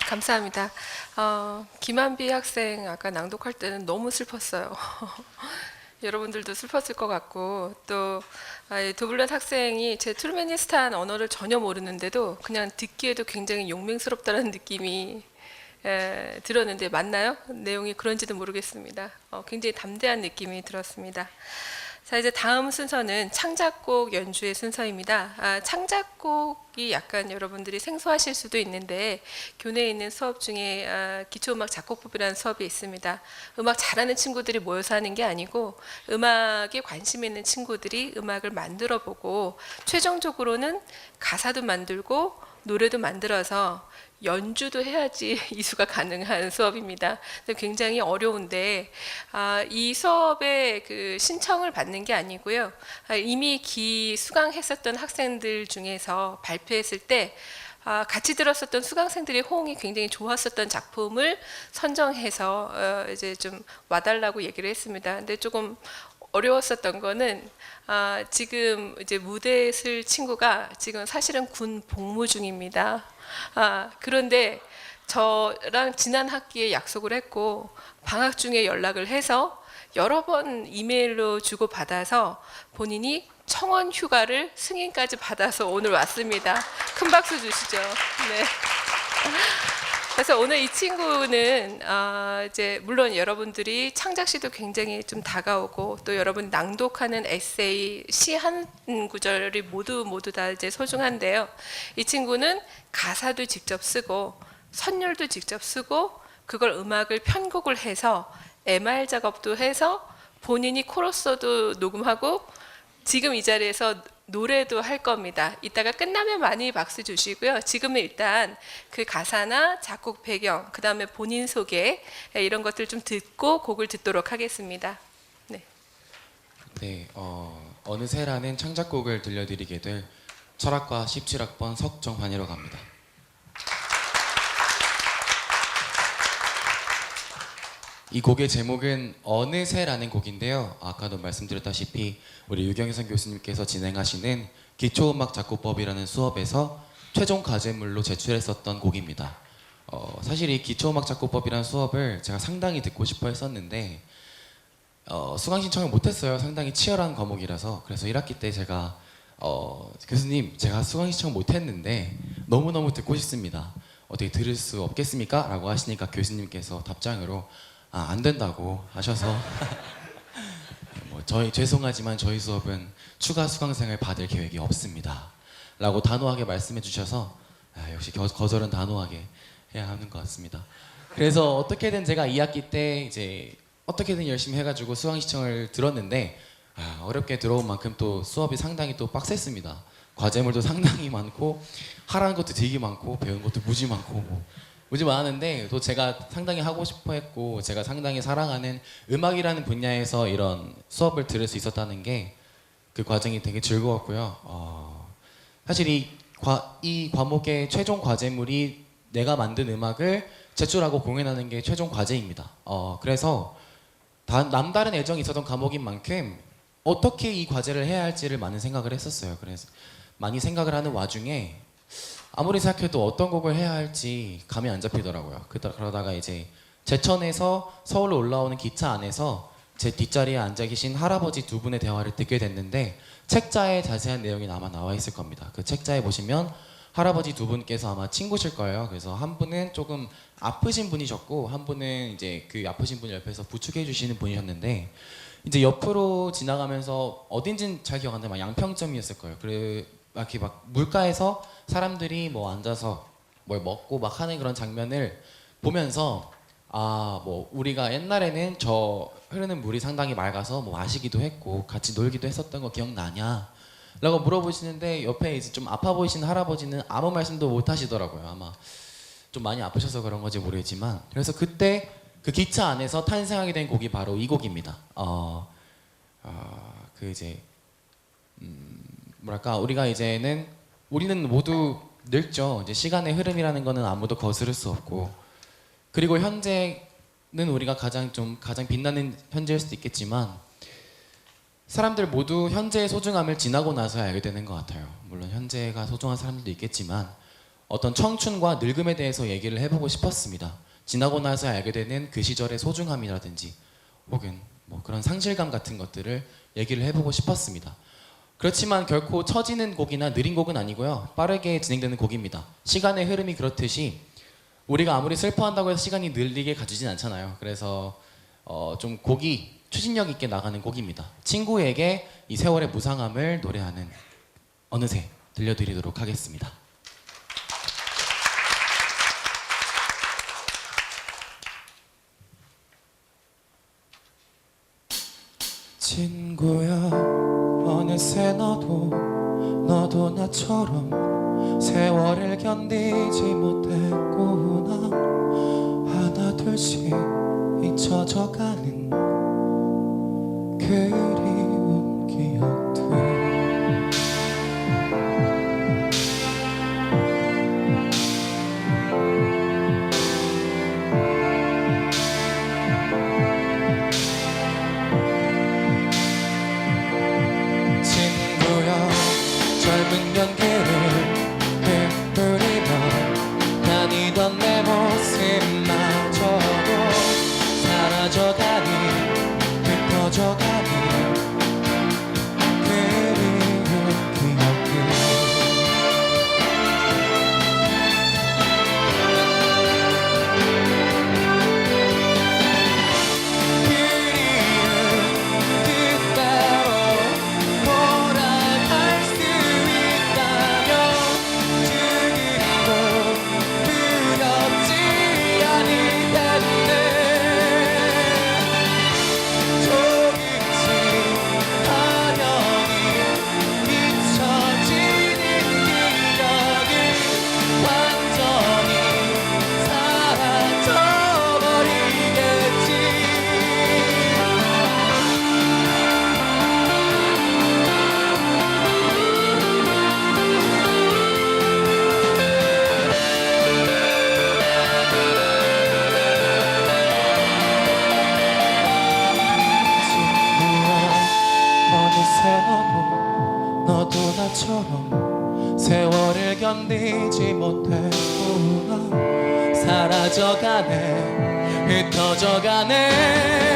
감사합니다. 김한비 학생 아까 낭독할 때는 너무 슬펐어요. 여러분들도 슬펐을 것 같고 또 두블렛 학생이 제 투르메니스탄 언어를 전혀 모르는데도 그냥 듣기에도 굉장히 용맹스럽다는 느낌이 들었는데 맞나요? 내용이 그런지도 모르겠습니다. 굉장히 담대한 느낌이 들었습니다. 자, 이제 다음 순서는 창작곡 연주의 순서입니다. 창작곡이 약간 여러분들이 생소하실 수도 있는데 교내에 있는 수업 중에 기초음악 작곡법이라는 수업이 있습니다. 음악 잘하는 친구들이 모여서 하는 게 아니고 음악에 관심 있는 친구들이 음악을 만들어 보고 최종적으로는 가사도 만들고 노래도 만들어서 연주도 해야지 이수가 가능한 수업입니다. 굉장히 어려운데 이 수업에 그 신청을 받는 게 아니고요. 이미 수강했었던 학생들 중에서 발표했을 때 같이 들었었던 수강생들의 호응이 굉장히 좋았었던 작품을 선정해서 이제 좀 와달라고 얘기를 했습니다. 근데 조금 어려웠었던 거는 지금 이제 무대에 쓸 친구가 지금 사실은 군 복무 중입니다. 그런데 저랑 지난 학기에 약속을 했고 방학 중에 연락을 해서 여러 번 이메일로 주고받아서 본인이 청원 휴가를 승인까지 받아서 오늘 왔습니다. 큰 박수 주시죠. 네. 그래서 오늘 이 친구는 이제 물론 여러분들이 창작시도 굉장히 좀 다가오고 또 여러분 낭독하는 에세이 시 한 구절이 모두 다 이제 소중한데요. 이 친구는 가사도 직접 쓰고 선율도 직접 쓰고 그걸 음악을 편곡을 해서 MR 작업도 해서 본인이 코러스도 녹음하고 지금 이 자리에서 노래도 할 겁니다. 이따가 끝나면 많이 박수 주시고요. 지금은 일단 그 가사나 작곡 배경, 그 다음에 본인 소개 이런 것들 좀 듣고 곡을 듣도록 하겠습니다. 네. 네, 어느새라는 창작곡을 들려드리게 될 철학과 17학번 석정환이라고 합니다. 이 곡의 제목은 어느새라는 곡인데요. 아까도 말씀드렸다시피 우리 유경선 교수님께서 진행하시는 기초음악 작곡법이라는 수업에서 최종 과제물로 제출했었던 곡입니다. 사실 이 기초음악 작곡법이라는 수업을 제가 상당히 듣고 싶어 했었는데 수강 신청을 못했어요. 상당히 치열한 과목이라서. 그래서 1학기 때 제가 교수님 제가 수강 신청 못했는데 너무너무 듣고 싶습니다. 어떻게 들을 수 없겠습니까? 라고 하시니까 교수님께서 답장으로 안 된다고 하셔서 저희 죄송하지만 저희 수업은 추가 수강생을 받을 계획이 없습니다 라고 단호하게 말씀해 주셔서 역시 거절은 단호하게 해야 하는 것 같습니다. 그래서 어떻게든 제가 2학기 때 이제 어떻게든 열심히 해가지고 수강 신청을 들었는데 어렵게 들어온 만큼 또 수업이 상당히 또 빡셌습니다. 과제물도 상당히 많고 하라는 것도 되게 많고 배운 것도 무지 많고 무지 많았는데 또 제가 상당히 하고 싶어 했고 제가 상당히 사랑하는 음악이라는 분야에서 이런 수업을 들을 수 있었다는 게 그 과정이 되게 즐거웠고요. 사실 이 과목의 최종 과제물이 내가 만든 음악을 제출하고 공연하는 게 최종 과제입니다. 그래서 남다른 애정이 있었던 과목인 만큼 어떻게 이 과제를 해야 할지를 많은 생각을 했었어요. 그래서 많이 생각을 하는 와중에 아무리 생각해도 어떤 곡을 해야 할지 감이 안 잡히더라고요. 그러다가 이제 제천에서 서울로 올라오는 기차 안에서 제 뒷자리에 앉아 계신 할아버지 두 분의 대화를 듣게 됐는데 책자에 자세한 내용이 아마 나와 있을 겁니다. 그 책자에 보시면 할아버지 두 분께서 아마 친구실 거예요. 그래서 한 분은 조금 아프신 분이셨고 한 분은 이제 그 아프신 분 옆에서 부축해 주시는 분이셨는데 이제 옆으로 지나가면서 어딘진 잘 기억 안 나요. 막 양평점이었을 거예요. 이렇게 막 물가에서 사람들이 뭐 앉아서 뭘 먹고 막 하는 그런 장면을 보면서 뭐 우리가 옛날에는 저 흐르는 물이 상당히 맑아서 뭐 마시기도 했고 같이 놀기도 했었던 거 기억나냐? 라고 물어보시는데 옆에 이제 좀 아파 보이시는 할아버지는 아무 말씀도 못 하시더라고요. 아마 좀 많이 아프셔서 그런 건지 모르겠지만 그래서 그때 그 기차 안에서 탄생하게 된 곡이 바로 이 곡입니다. 그 이제 뭐랄까 우리는 모두 늙죠. 이제 시간의 흐름이라는 거는 아무도 거스를 수 없고 그리고 현재는 우리가 가장 빛나는 현재일 수도 있겠지만 사람들 모두 현재의 소중함을 지나고 나서 알게 되는 것 같아요. 물론 현재가 소중한 사람들도 있겠지만 어떤 청춘과 늙음에 대해서 얘기를 해보고 싶었습니다. 지나고 나서 알게 되는 그 시절의 소중함이라든지 혹은 뭐 그런 상실감 같은 것들을 얘기를 해보고 싶었습니다. 그렇지만 결코 처지는 곡이나 느린 곡은 아니고요. 빠르게 진행되는 곡입니다. 시간의 흐름이 그렇듯이 우리가 아무리 슬퍼한다고 해서 시간이 느리게 가지진 않잖아요. 그래서 좀 곡이 추진력 있게 나가는 곡입니다. 친구에게 이 세월의 무상함을 노래하는 어느새 들려드리도록 하겠습니다. 친구야 어느새 너도 나처럼 세월을 견디지 못했구나. 하나 둘씩 잊혀져가는 그리운 기억들. 친구야 젊은 연기를 흩뿌리며 다니던 내 모습마저도 사라져가니 흩어져가니 못했구나. 사라져가네, 흩어져가네.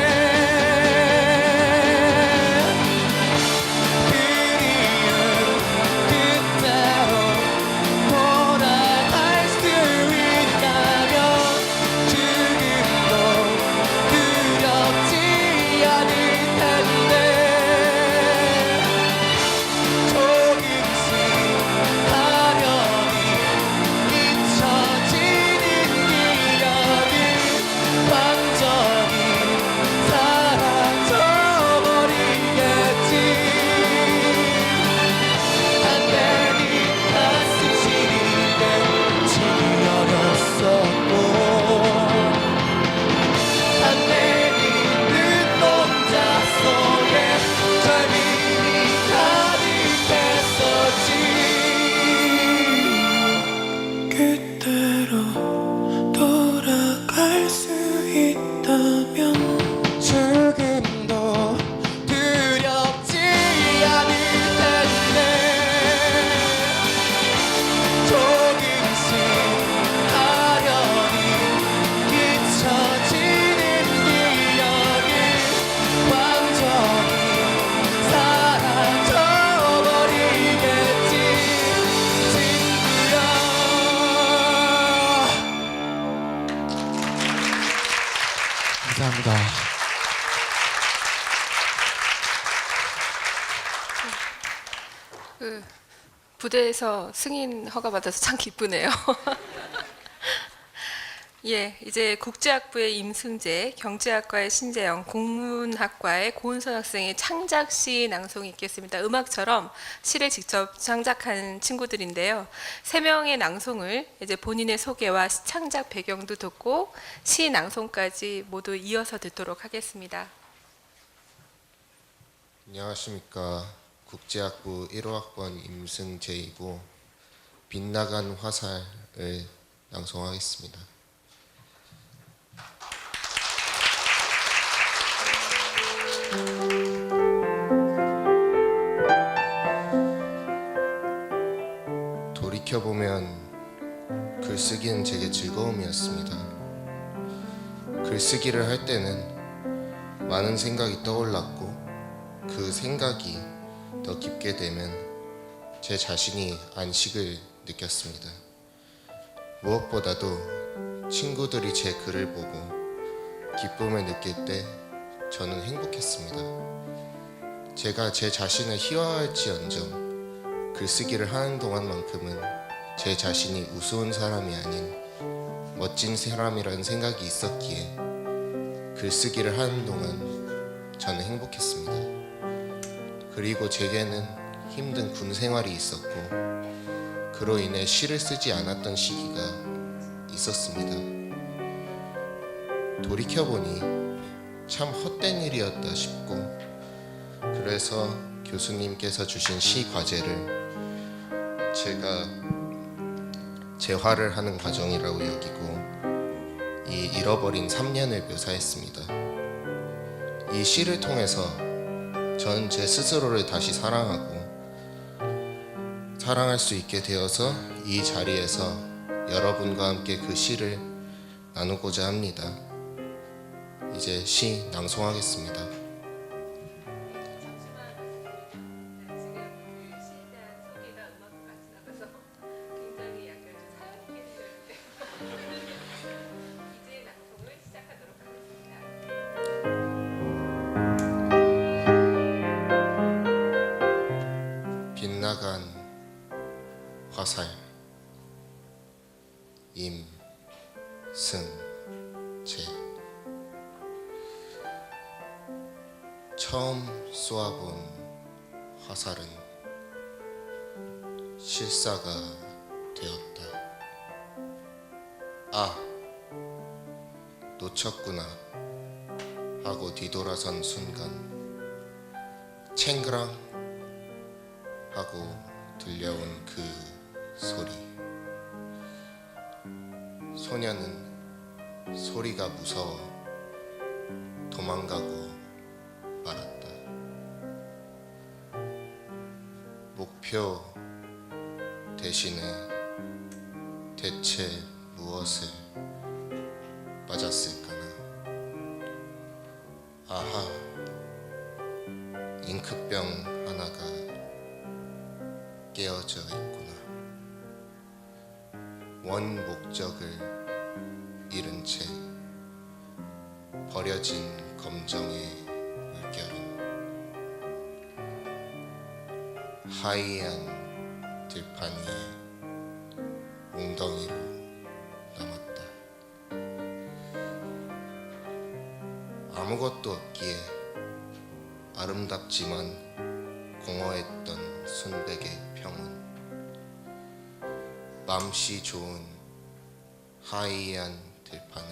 감사합니다. 부대에서 승인 허가 받아서 참 기쁘네요. 예, 이제 국제학부의 임승재, 경제학과의 신재영, 공문학과의 고은선 학생의 창작시 낭송이 있겠습니다. 음악처럼 시를 직접 창작한 친구들인데요. 세 명의 낭송을 이제 본인의 소개와 창작 배경도 듣고 시 낭송까지 모두 이어서 듣도록 하겠습니다. 안녕하십니까. 국제학부 1호학번 임승재이고 빗나간 화살을 낭송하겠습니다. 돌이켜보면 글쓰기는 제게 즐거움이었습니다. 글쓰기를 할 때는 많은 생각이 떠올랐고 그 생각이 더 깊게 되면 제 자신이 안식을 느꼈습니다. 무엇보다도 친구들이 제 글을 보고 기쁨을 느낄 때 저는 행복했습니다. 제가 제 자신을 희화할지언정 글쓰기를 하는 동안만큼은 제 자신이 우스운 사람이 아닌 멋진 사람이라는 생각이 있었기에 글쓰기를 하는 동안 저는 행복했습니다. 그리고 제게는 힘든 군 생활이 있었고 그로 인해 시를 쓰지 않았던 시기가 있었습니다. 돌이켜보니 참 헛된 일이었다 싶고 그래서 교수님께서 주신 시 과제를 제가 재화를 하는 과정이라고 여기고 이 잃어버린 3년을 묘사했습니다. 이 시를 통해서 저는 제 스스로를 다시 사랑하고 사랑할 수 있게 되어서 이 자리에서 여러분과 함께 그 시를 나누고자 합니다. 이제 시 낭송하겠습니다. 빗나간 화살 임승재 처음 쏘아본 화살은 실사가 되었다. 아, 놓쳤구나 하고 뒤돌아선 순간 챙그랑 하고 들려온 그 소리. 소녀는 소리가 무서워 도망가고 말았다. 목표 대신에 대체 무엇을 맞았을까나. 아하, 잉크병 하나가 깨어져 있구나. 원 목적을 잃은 채 버려진 검정의 물결은 하이한 들판 위에 웅덩이로 남았다. 아무것도 없기에 아름답지만 공허했던 순백의 평은 맘씨 좋은 하이한 들판은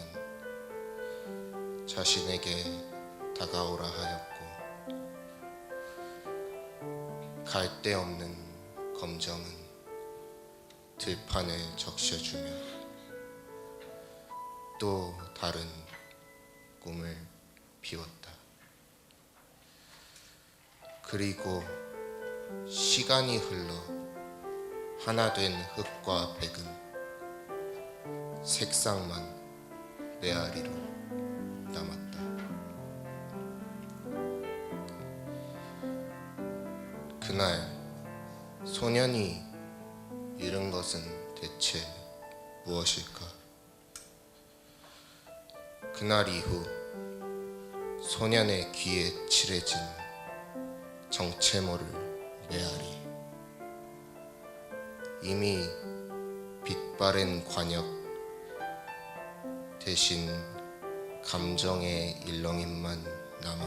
자신에게 다가오라 하였고, 갈데 없는 검정은 들판을 적셔주며 또 다른 꿈을 피웠다. 그리고 시간이 흘러 하나 된 흙과 백은 색상만 메아리로 남았다. 그날 소년이 잃은 것은 대체 무엇일까? 그날 이후 소년의 귀에 칠해진 정체 모를 메아리, 이미 빛바랜 관역 대신 감정의 일렁임만 남아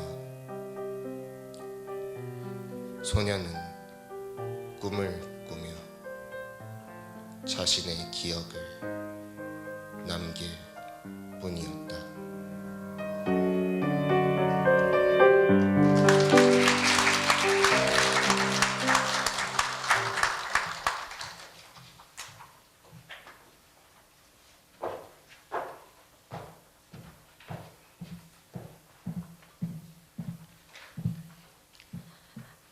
소년은 꿈을 꾸며 자신의 기억을 남길 뿐이었다.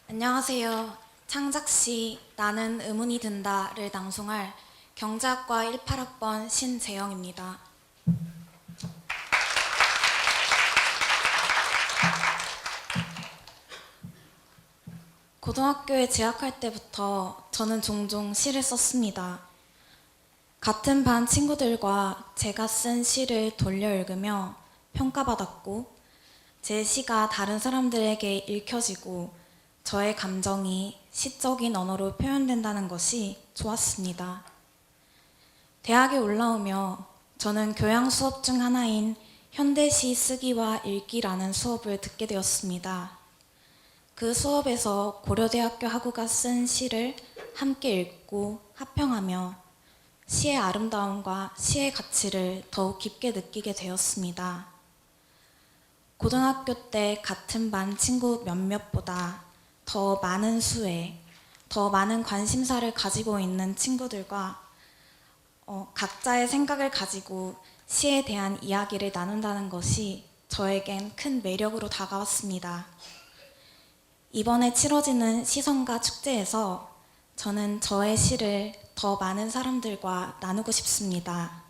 안녕하세요. 창작시 나는 의문이 든다를 낭송할 경제학과 18학번 신재영입니다. 고등학교에 재학할 때부터 저는 종종 시를 썼습니다. 같은 반 친구들과 제가 쓴 시를 돌려 읽으며 평가받았고, 제 시가 다른 사람들에게 읽혀지고 저의 감정이 시적인 언어로 표현된다는 것이 좋았습니다. 대학에 올라오며 저는 교양 수업 중 하나인 현대시 쓰기와 읽기라는 수업을 듣게 되었습니다. 그 수업에서 고려대학교 학우가 쓴 시를 함께 읽고 합평하며 시의 아름다움과 시의 가치를 더욱 깊게 느끼게 되었습니다. 고등학교 때 같은 반 친구 몇몇보다 더 많은 수에 더 많은 관심사를 가지고 있는 친구들과 각자의 생각을 가지고 시에 대한 이야기를 나눈다는 것이 저에겐 큰 매력으로 다가왔습니다. 이번에 치러지는 시성가 축제에서 저는 저의 시를 더 많은 사람들과 나누고 싶습니다.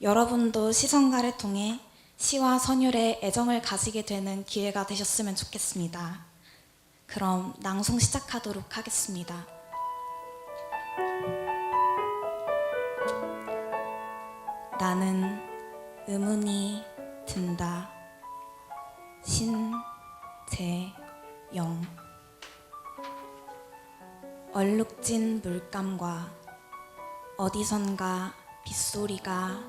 여러분도 시성가를 통해 시와 선율에 애정을 가지게 되는 기회가 되셨으면 좋겠습니다. 그럼 낭송 시작하도록 하겠습니다. 나는 의문이 든다. 신재영. 얼룩진 물감과 어디선가 빗소리가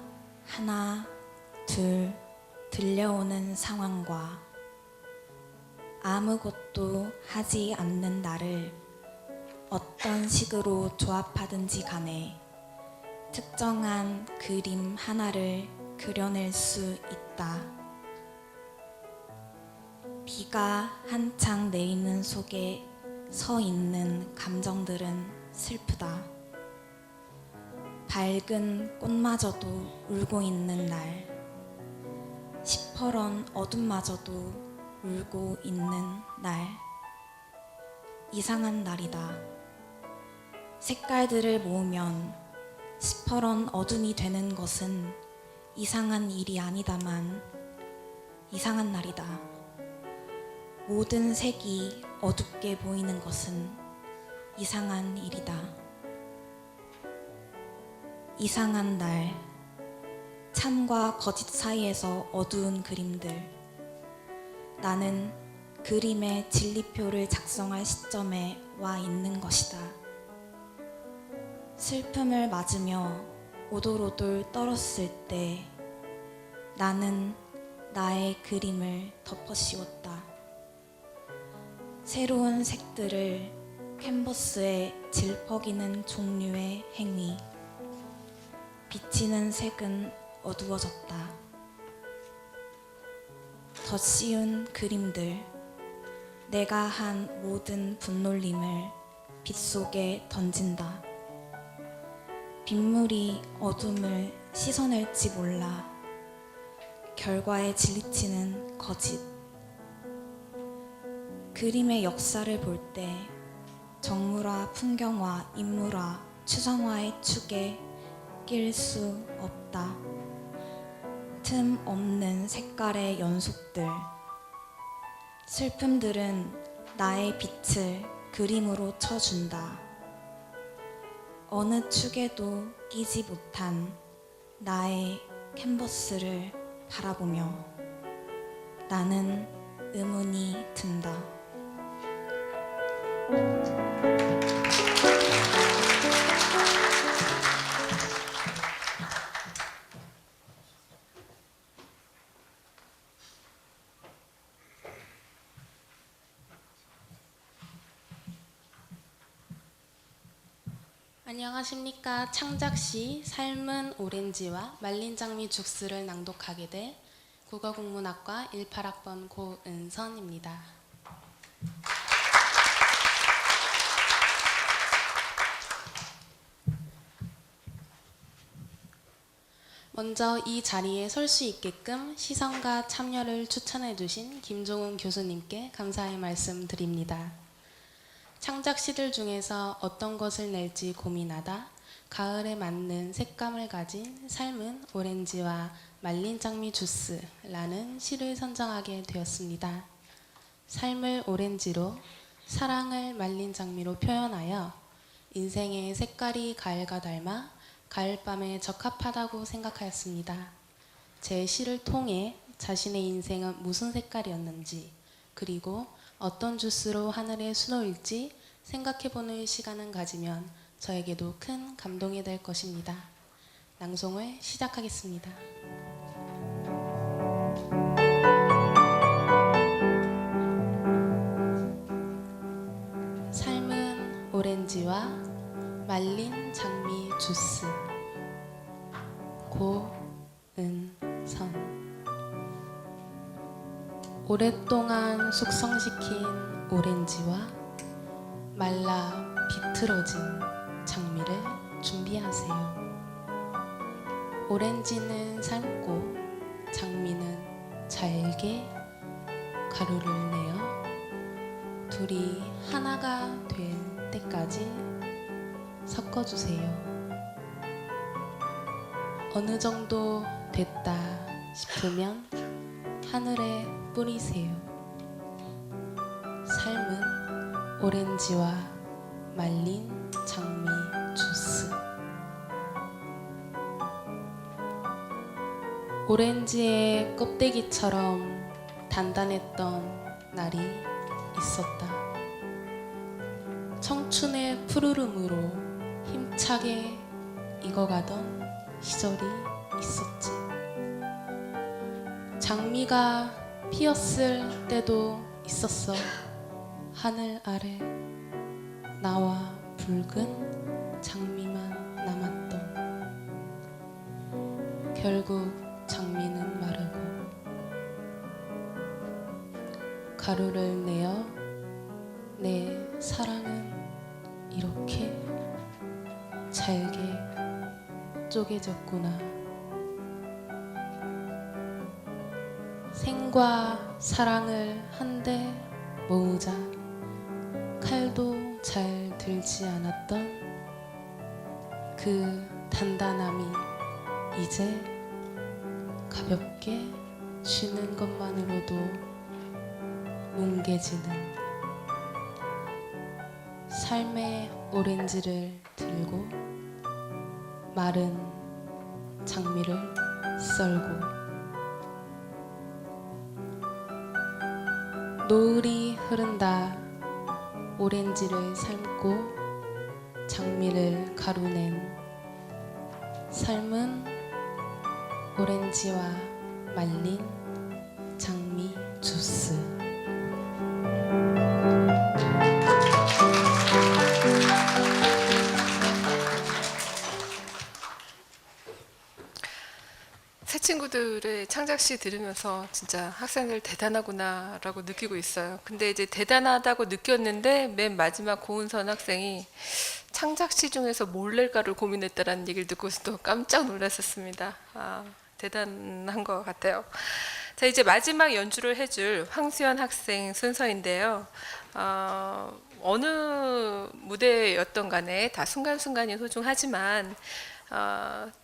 하나, 둘 들려오는 상황과 아무것도 하지 않는 나를 어떤 식으로 조합하든지 간에 특정한 그림 하나를 그려낼 수 있다. 비가 한창 내리는 속에 서 있는 감정들은 슬프다. 밝은 꽃마저도 울고 있는 날, 시퍼런 어둠마저도 울고 있는 날, 이상한 날이다. 색깔들을 모으면 시퍼런 어둠이 되는 것은 이상한 일이 아니다만 이상한 날이다. 모든 색이 어둡게 보이는 것은 이상한 일이다. 이상한 날, 참과 거짓 사이에서 어두운 그림들. 나는 그림의 진리표를 작성할 시점에 와 있는 것이다. 슬픔을 맞으며 오돌오돌 떨었을 때 나는 나의 그림을 덮어 씌웠다. 새로운 색들을 캔버스에 질퍽이는 종류의 행위. 비치는 색은 어두워졌다. 덧씌운 그림들. 내가 한 모든 분놀림을 빛 속에 던진다. 빗물이 어둠을 씻어낼지 몰라. 결과에 질리치는 거짓. 그림의 역사를 볼 때 정물화, 풍경화, 인물화, 추상화의 축에 낄 수 없다. 틈 없는 색깔의 연속들. 슬픔들은 나의 빛을 그림으로 쳐준다. 어느 축에도 끼지 못한 나의 캔버스를 바라보며 나는 의문이 든다. 안녕하십니까. 창작시 삶은 오렌지와 말린 장미 죽스를 낭독하게 될 국어국문학과 18학번 고은선입니다. 먼저 이 자리에 설 수 있게끔 시선과 참여를 추천해 주신 김종훈 교수님께 감사의 말씀 드립니다. 창작시들 중에서 어떤 것을 낼지 고민하다 가을에 맞는 색감을 가진 삶은 오렌지와 말린 장미 주스라는 시를 선정하게 되었습니다. 삶을 오렌지로 사랑을 말린 장미로 표현하여 인생의 색깔이 가을과 닮아 가을밤에 적합하다고 생각하였습니다. 제 시를 통해 자신의 인생은 무슨 색깔이었는지 그리고 어떤 주스로 하늘에 수놓일지 생각해보는 시간을 가지면 저에게도 큰 감동이 될 것입니다. 낭송을 시작하겠습니다. 삶은 오렌지와 말린 장미 주스. 고은선. 오랫동안 숙성시킨 오렌지와 말라 비틀어진 장미를 준비하세요. 오렌지는 삶고 장미는 잘게 가루를 내어 둘이 하나가 될 때까지 섞어주세요. 어느 정도 됐다 싶으면 하늘에 뿌리세요. 삶은 오렌지와 말린 장미 주스. 오렌지의 껍데기처럼 단단했던 날이 있었다. 청춘의 푸르름으로 힘차게 익어가던 시절이 있었지. 장미가 피었을 때도 있었어. 하늘 아래 나와 붉은 장미만 남았던. 결국 장미는 마르고 가루를 내어 내 사랑은 이렇게 잘게 쪼개졌구나. 생과 사랑을 한데 모으자 칼도 잘 들지 않았던 그 단단함이 이제 가볍게 쉬는 것만으로도 뭉개지는 삶의 오렌지를 들고 마른 장미를 썰고 노을이 흐른다 오렌지를 삶고 장미를 가루낸 삶은 오렌지와 말린 장미 주스. 새 친구들의 창작시 들으면서 진짜 학생들 대단하구나라고 느끼고 있어요. 근데 이제 대단하다고 느꼈는데 맨 마지막 고은선 학생이 창작시 중에서 뭘 낼까를 고민했다라는 얘기를 듣고서도 깜짝 놀랐었습니다. 아, 대단한 것 같아요. 자, 이제 마지막 연주를 해줄 황수연 학생 순서인데요. 어느 무대였던 간에 다 순간순간이 소중하지만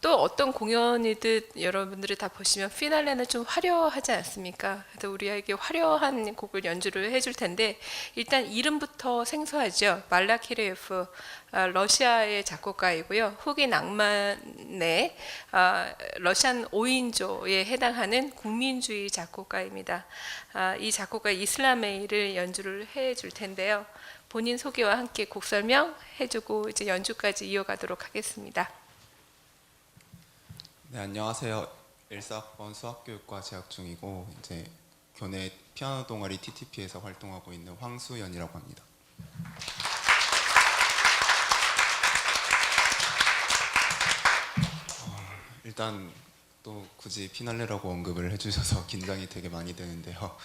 또 어떤 공연이든 여러분들이 다 보시면 피날레는 좀 화려하지 않습니까? 그래서 우리에게 화려한 곡을 연주를 해줄 텐데 일단 이름부터 생소하죠. 말라키레예프, 러시아의 작곡가이고요. 흑인 낭만의 러시안 5인조에 해당하는 국민주의 작곡가입니다. 이 작곡가 이슬라메이를 연주를 해줄 텐데요. 본인 소개와 함께 곡 설명 해주고 이제 연주까지 이어가도록 하겠습니다. 네, 안녕하세요. 14학번 수학교육과 재학 중이고 이제 교내 피아노 동아리 TTP에서 활동하고 있는 황수연이라고 합니다. 일단 또 굳이 피날레라고 언급을 해주셔서 긴장이 되게 많이 되는데요.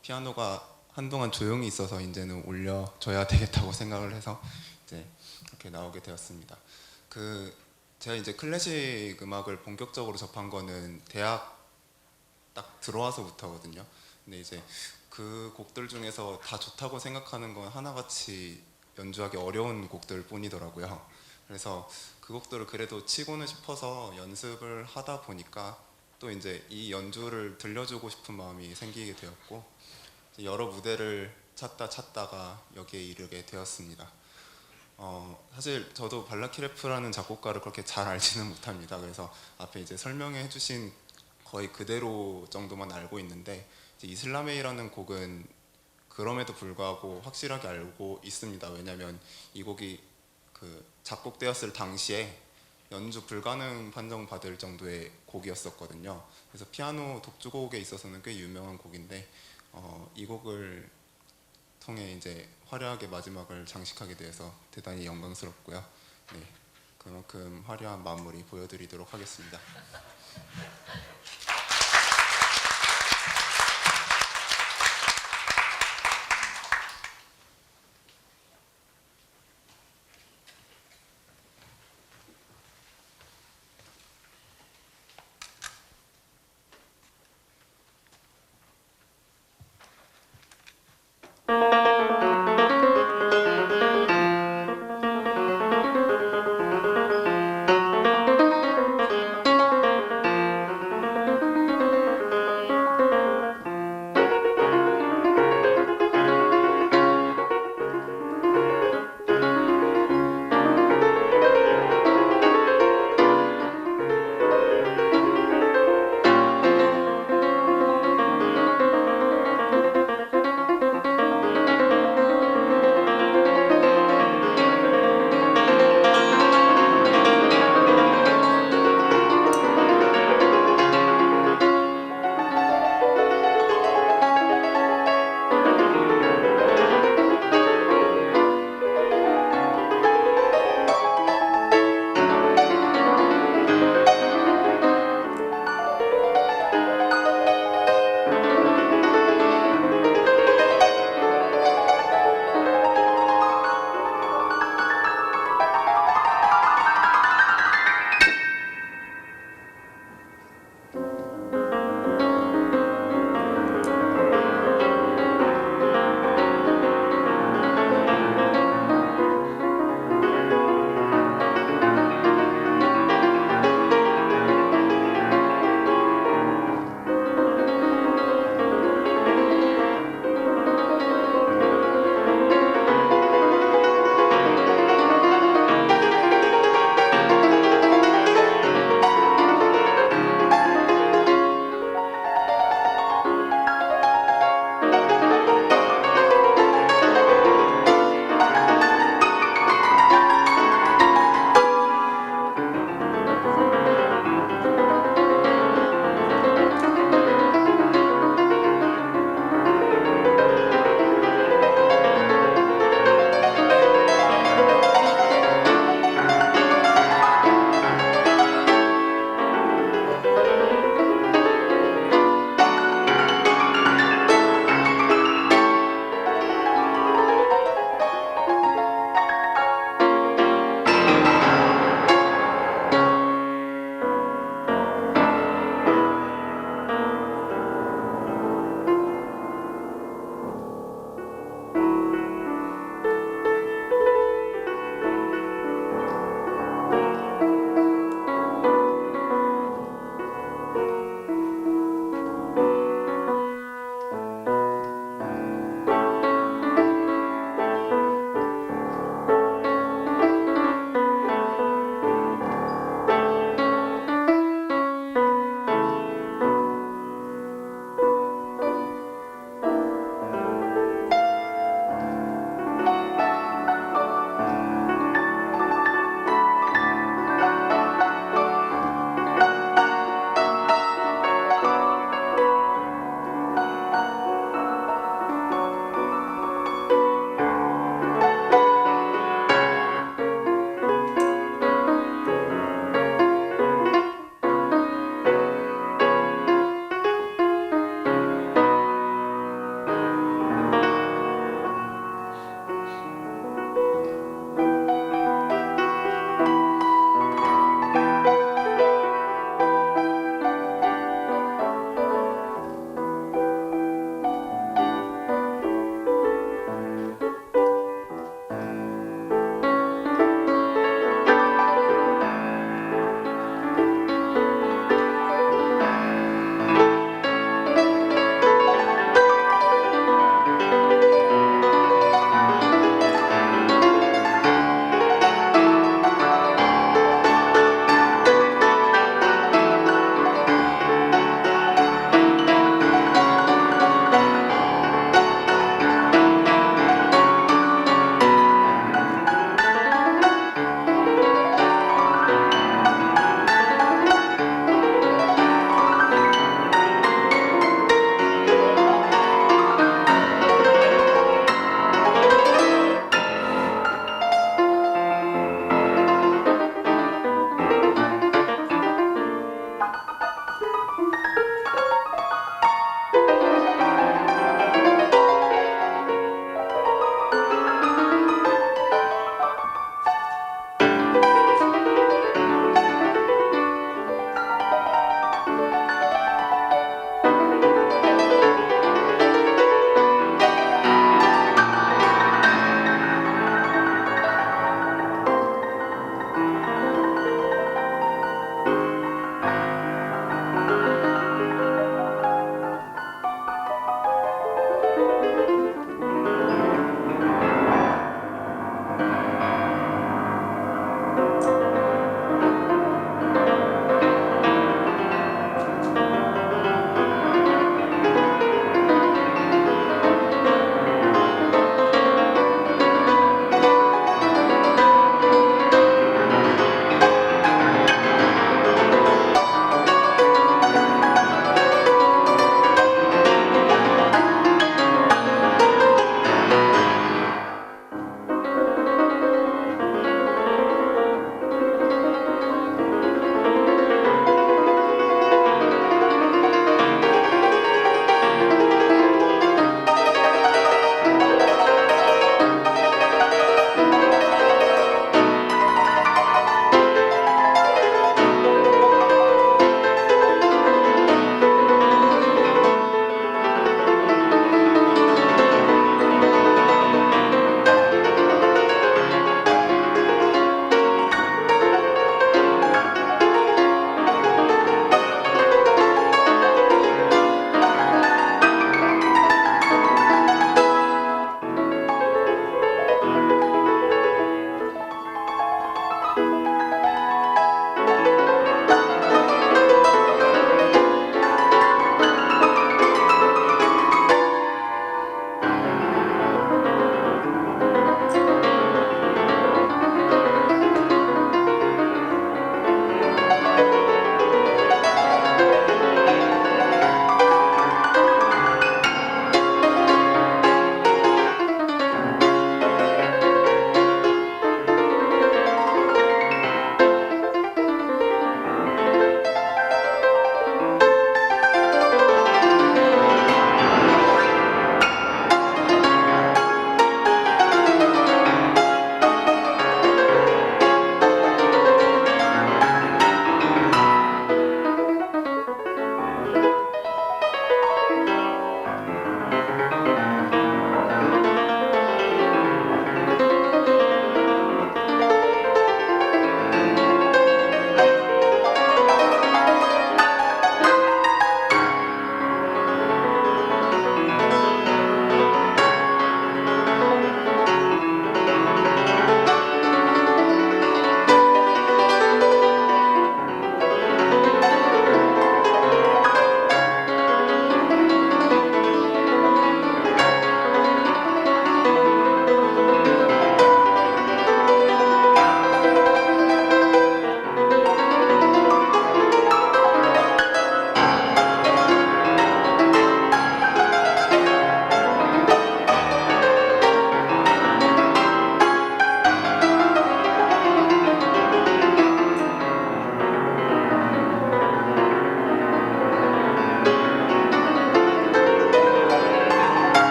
피아노가 한동안 조용히 있어서 이제는 올려줘야 되겠다고 생각을 해서 이제 이렇게 나오게 되었습니다. 제가 이제 클래식 음악을 본격적으로 접한 거는 대학 딱 들어와서부터거든요. 근데 이제 그 곡들 중에서 다 좋다고 생각하는 건 하나같이 연주하기 어려운 곡들 뿐이더라고요. 그래서 그 곡들을 그래도 치고는 싶어서 연습을 하다 보니까 또 이제 이 연주를 들려주고 싶은 마음이 생기게 되었고 여러 무대를 찾다가 여기에 이르게 되었습니다. 사실 저도 발라키레프라는 작곡가를 그렇게 잘 알지는 못합니다. 그래서 앞에 이제 설명해 주신 거의 그대로 정도만 알고 있는데 이제 이슬라메이라는 곡은 그럼에도 불구하고 확실하게 알고 있습니다. 왜냐하면 이 곡이 작곡되었을 당시에 연주 불가능 판정 받을 정도의 곡이었었거든요. 그래서 피아노 독주곡에 있어서는 꽤 유명한 곡인데 이 곡을 통해 이제 화려하게 마지막을 장식하게 돼서 대단히 영광스럽고요. 네, 그만큼 화려한 마무리 보여드리도록 하겠습니다.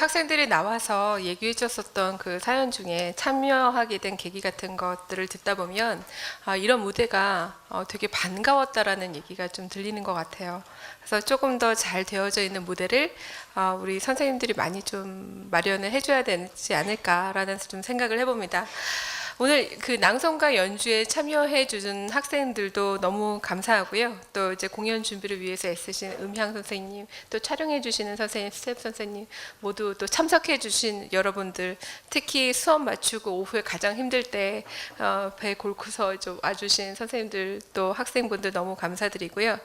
학생들이 나와서 얘기해 줬었던 그 사연 중에 참여하게 된 계기 같은 것들을 듣다 보면 이런 무대가 되게 반가웠다라는 얘기가 좀 들리는 것 같아요. 그래서 조금 더 잘 되어져 있는 무대를 우리 선생님들이 많이 좀 마련을 해줘야 되지 않을까라는 좀 생각을 해봅니다. 오늘 그 낭송과 연주에 참여해 주신 학생들도 너무 감사하고요. 또 이제 공연 준비를 위해서 애쓰신 음향 선생님, 또 촬영해 주시는 선생님, 스텝 선생님 모두 또 참석해 주신 여러분들, 특히 수업 마치고 오후에 가장 힘들 때 배 골고서 좀 와주신 선생님들 또 학생분들 너무 감사드리고요.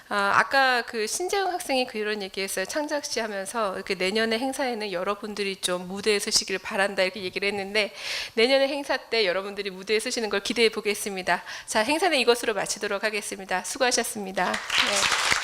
아까 그 신재웅 학생이 그런 얘기했어요. 창작시 하면서 이렇게 내년의 행사에는 여러분들이 좀 무대에 서시기를 바란다 이렇게 얘기를 했는데 내년의 행사 때 여러분들이 무대에 서시는 걸 기대해 보겠습니다. 자, 행사는 이것으로 마치도록 하겠습니다. 수고하셨습니다. 네.